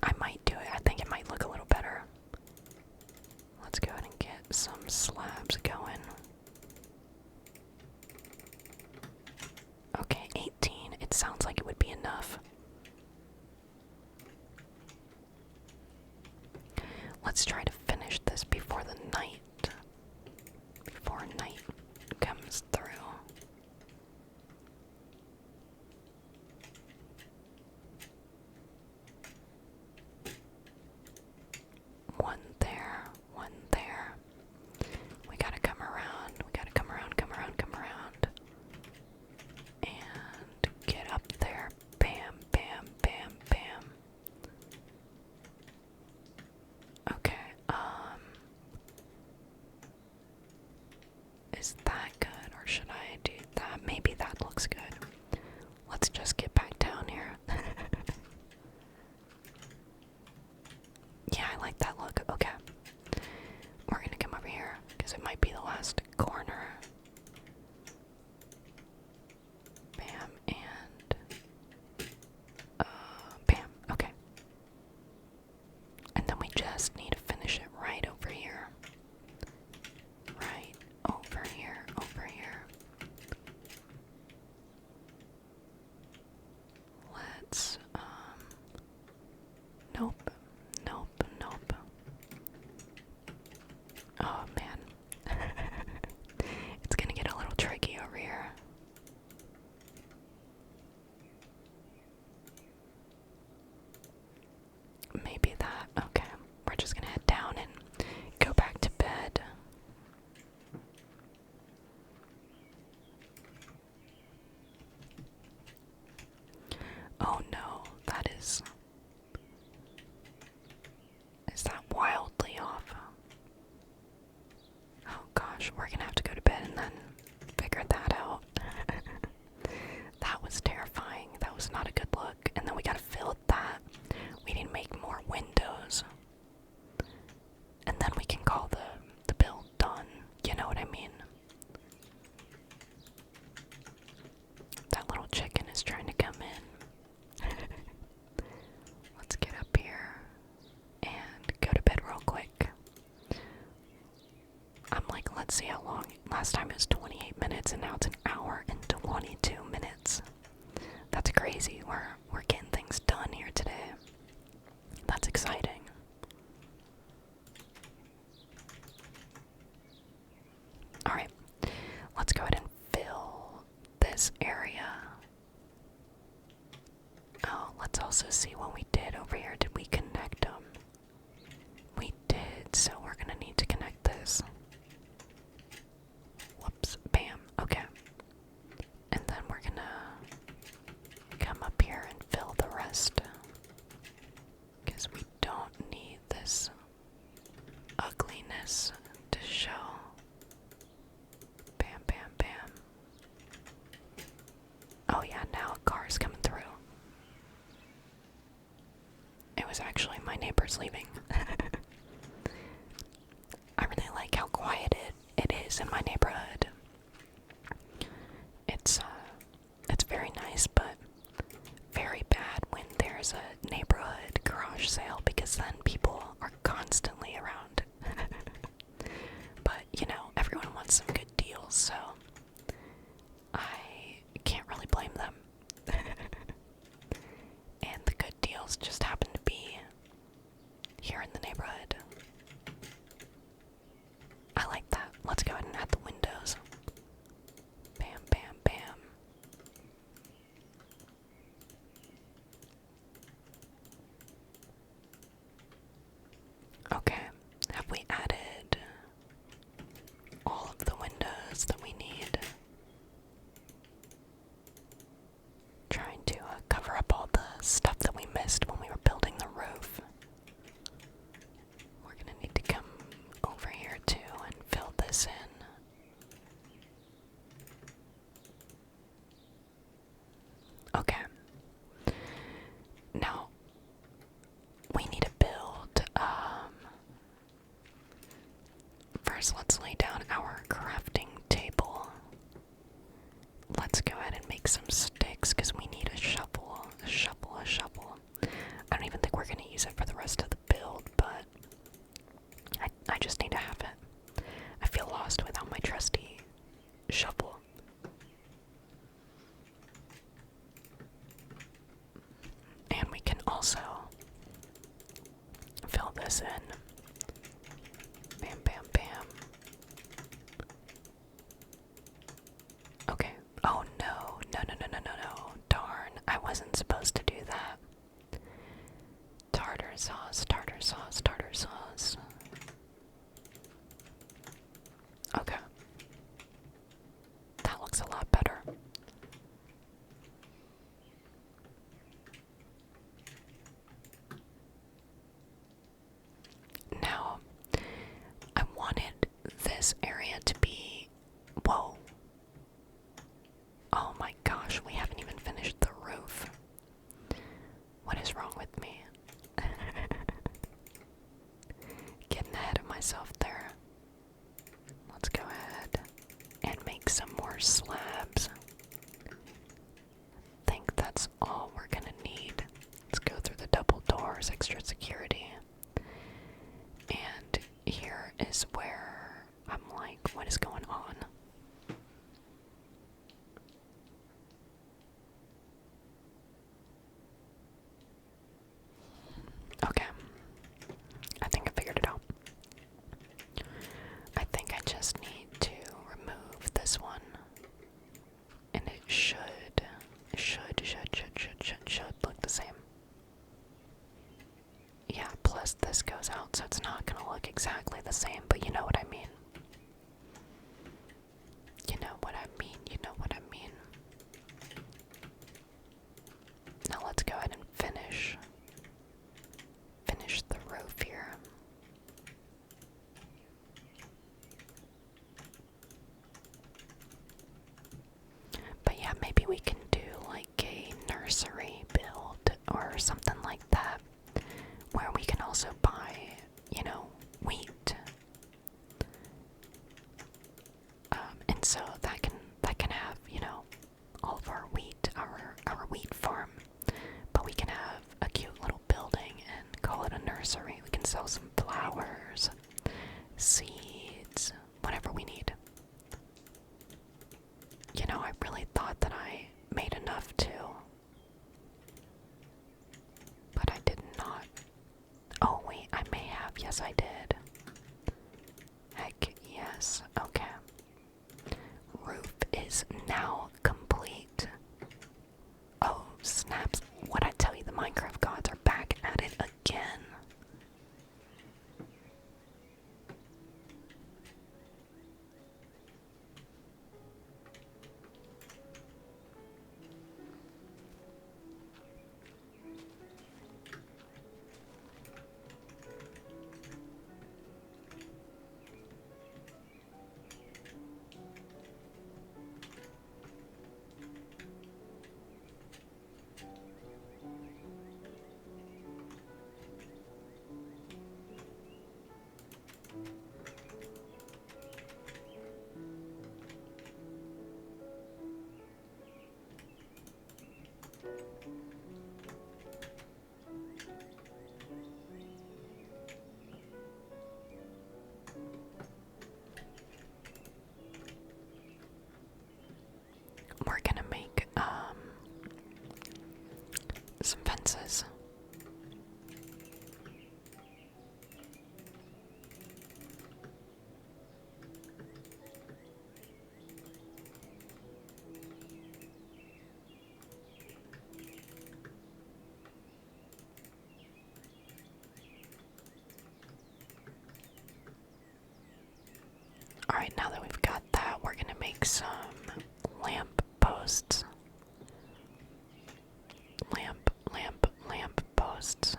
I might do it. I think it might look a little better. Let's go ahead and get some slabs going. Okay, 18. It sounds like it would be enough. Let's try to finish this before the night. Before night comes through. One there, one there. We gotta come around, we gotta come around, come around, come around. And get up there. Bam, bam, bam, bam. Okay, is that good, or should I do that? Maybe that looks good. Let's just get back down here. Yeah, I like that look. Okay. We're gonna come over here, because it might be the last corner. Bam, and... bam. Okay. And then we just need to finish it right over here. Right over here, over here. Let's, nope, nope, nope. Oh man. It's gonna get a little tricky over here. Maybe that. Okay. We're just gonna head down and go back to bed. Oh no, that is... Is that wildly off? Oh gosh, we're gonna have to go to bed and then figure that out. That was terrifying. That was not a good look. And then we gotta fill that. We need to make more windows. And then we can call the build done. You know what I mean? let's see how long. Last time it was 28 minutes, and now it's an hour and 22 minutes. That's crazy. We're getting things done here today. That's exciting. Alright, let's go ahead and fill this area. Oh, let's also see what we did over here. Did we connect them? We did, so we're gonna need to connect this. Whoops, bam, okay. And then we're gonna come up here and fill the rest. Because we don't need this ugliness to show. Bam, bam, bam. Oh yeah, now a car's coming through. It was actually my neighbors leaving. I really like how quiet it is in my neighborhood. It's very nice, but very bad when there's a neighborhood garage sale, because then people are constantly around. But, you know, everyone wants some good deals, so I can't really blame them. And the good deals just happen to be here in the neighborhood. I like that. Let's go ahead and add the windows. Bam, bam, bam. Okay, have we added all of the windows that we need? Trying to cover up all the stuff that we missed when we were building the roof. We're gonna need to come over here too and fill this in. Okay. Now, we need to build, first let's lay down our crafting table. Let's go ahead and make some sticks, because we need a shovel, a shovel, a shovel. I don't even think we're gonna use it for the rest of the build, but I just need to have it. I feel lost without my trusty shovel. And we can also fill this in. Bam, bam, bam. Okay. Oh no, no, no, no, no, no, no. Darn, I wasn't supposed to do that. Tartar sauce, tartar sauce, tartar sauce. Okay. That looks a lot better. Now, I wanted this area to be... Whoa. Oh my gosh, we haven't even finished the roof. What is wrong with me? Getting ahead of myself there. Let's go ahead and make some more slabs. I think that's all we're gonna need. Let's go through the double doors, extra security. And here is where I'm like, what is going on? Okay. I think I figured it out. I think I just need to remove this one. And it should look the same. Yeah, plus this goes out, so it's not gonna look exactly the same, but you know what I mean. You know what I mean, you know what I mean. Now let's go ahead and finish the roof here. But yeah, maybe we can do like a nursery build or something like that, where we can also buy, you know, wheat. And so that can have, you know, all of our wheat, our wheat farm. But we can have a cute little building and call it a nursery. We can sell some flowers, seeds, whatever we need. Yes, I did. Heck yes. Okay. Roof is now complete. Oh, snaps. What I tell you, the Minecraft gods are back at it again. We're gonna make some fences. Alright, now that we've got that, we're gonna make some lamp posts. Lamp posts.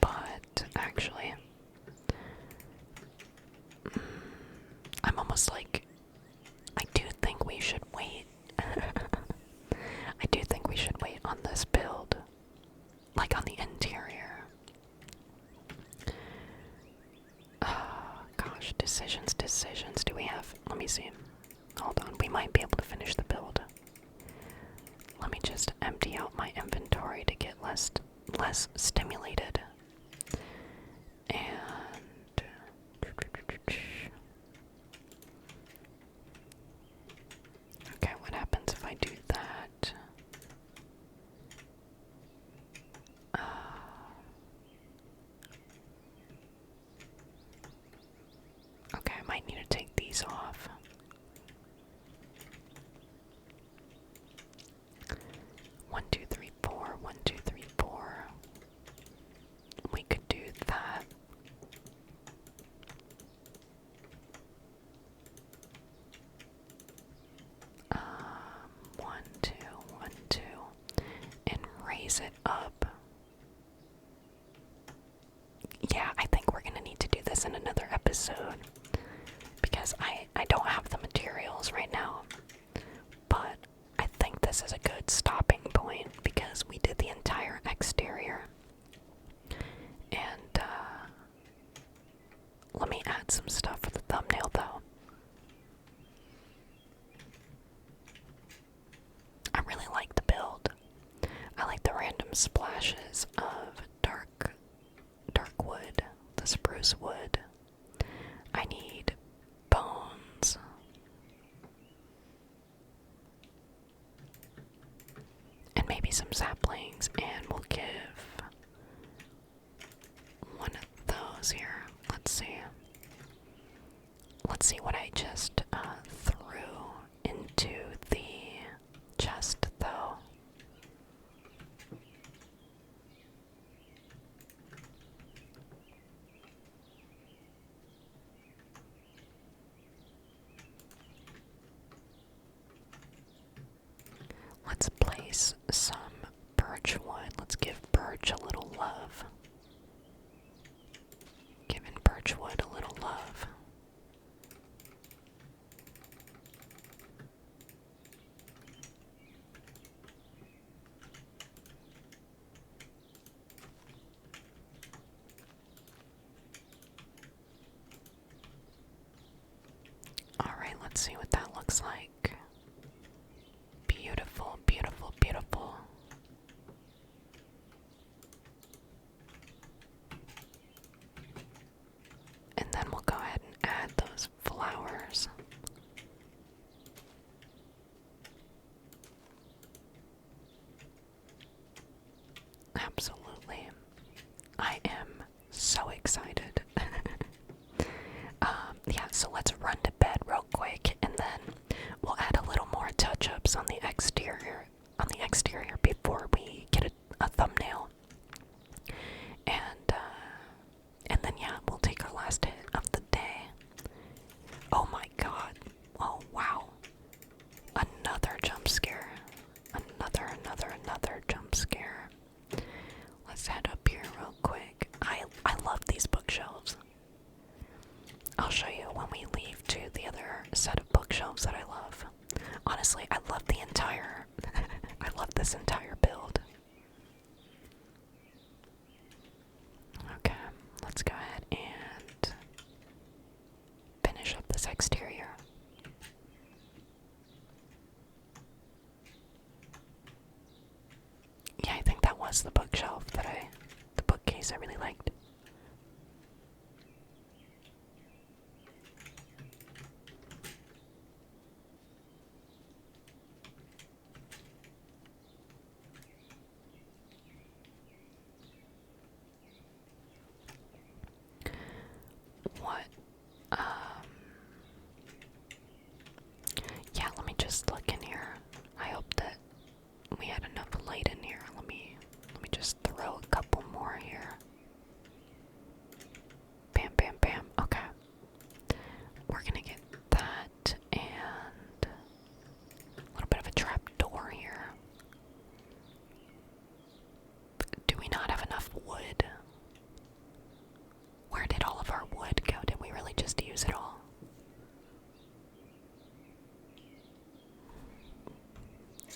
But, actually, I'm almost like, I do think we should wait. I do think we should wait on this build. Like on the interior. Gosh, decisions. Do we have, let me see. Hold on, we might be able to finish the build. Let me just empty out my inventory to get less stimulated. And okay, what happens if I do that? Okay, I might need to take these off. One, two, three, four. 1, 2, 3, 4. We could do that. One, two, and raise it up. Yeah, I think we're gonna need to do this in another episode because I don't have the materials right now. But I think this is a good stopping point because we did the entire exterior. And let me add some stuff for the thumbnail though. I really like the build. I like the random splashes of dark wood, the spruce wood. I need bones. And maybe some saplings, and we'll give one of those here. Let's see. Let's see what I just threw into the chest, though. Let's place some birch wood. Let's give birch a little love. Giving birch wood a little love. Alright, let's see what that looks like. Beautiful, beautiful, beautiful. And then we'll go ahead and add those flowers. Absolutely. I am so excited excited. Yeah, so let's run to bed real quick, and then we'll add a little more touch-ups on the exterior. Before we get a thumbnail, and then yeah, we'll take our last hit of the day. Oh my god! Oh wow! Another jump scare! Another jump scare! Let's head up here real quick. I love these bookshelves. I'll show you when we leave to the other set of bookshelves that I love. Honestly, I love the entire I love this entire build. Okay, let's go ahead and finish up this exterior. Yeah, I think that was the bookshelf the bookcase I really liked. What? Yeah, let me just look in here. I hope that we had enough light in here. Let me just throw a couple more here. Bam, bam, bam. Okay. We're gonna get that and a little bit of a trap door here. Do we not have enough wood? Where did all of our wood go? Did we really just use it all?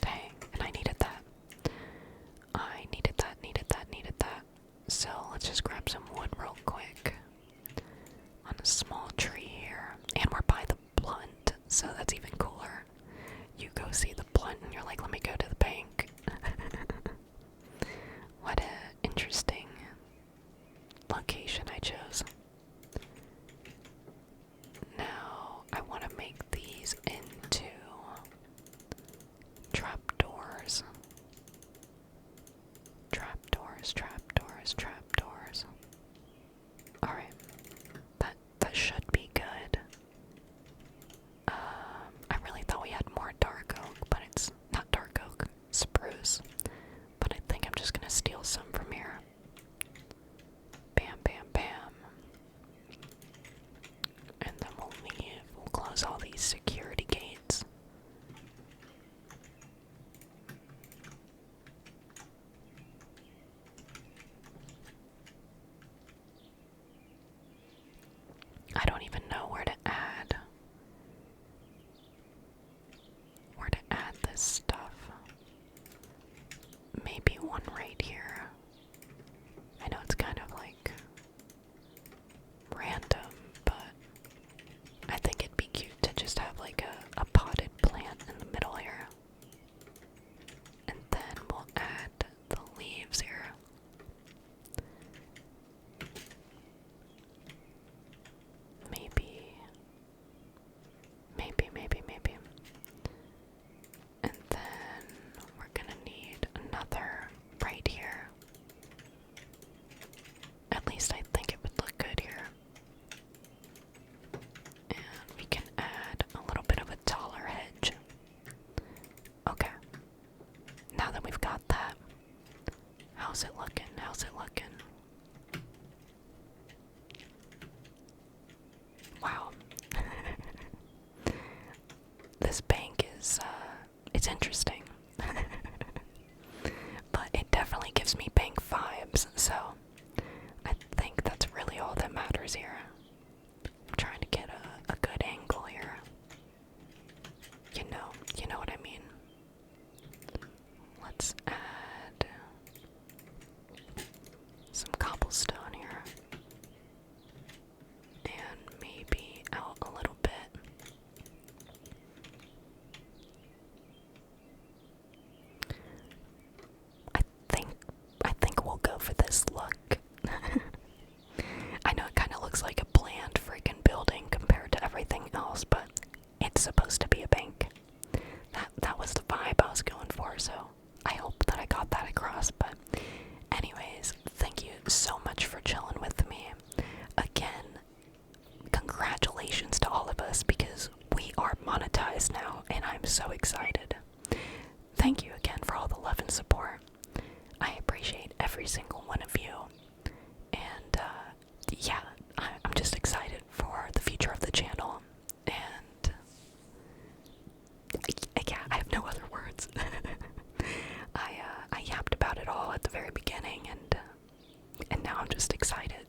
Dang, and I needed that. I needed that. So let's just grab some wood real quick on a small tree here. And we're by the blunt, so that's even cooler. You go see the blunt and you're like, let me go to the bank. What a interesting location I chose. Now I want to make these into trapdoors. Trapdoors. Alright. That should be good. I really thought we had more dark oak, but it's not dark oak, spruce. But I think I'm just gonna steal some from here. Bam, bam, bam. And then we'll leave. We'll close all these security gates. I don't even know where to add this stuff. Maybe one right here. I know it's kind of like random, but I think it'd be cute to just have like a potted plant in the middle here. And then we'll add the leaves here. Maybe. And then we're gonna need another right here. At least I think it would look good here. And we can add a little bit of a taller hedge. Okay. Now that we've got that, how's it looking? Wow. This bank is, it's interesting. But it definitely gives me bank vibes, so I think that's really all that matters here. I'm trying to get a good angle here. You know what I mean. Let's add some cobblestone here. And maybe out a little bit. I think we'll go for this look. I know it kind of looks like a bland freaking building compared to everything else, but it's supposed to be a bank. That was the vibe I was going for, so I hope that I got that across. But anyways, thank you so much for I'm just excited.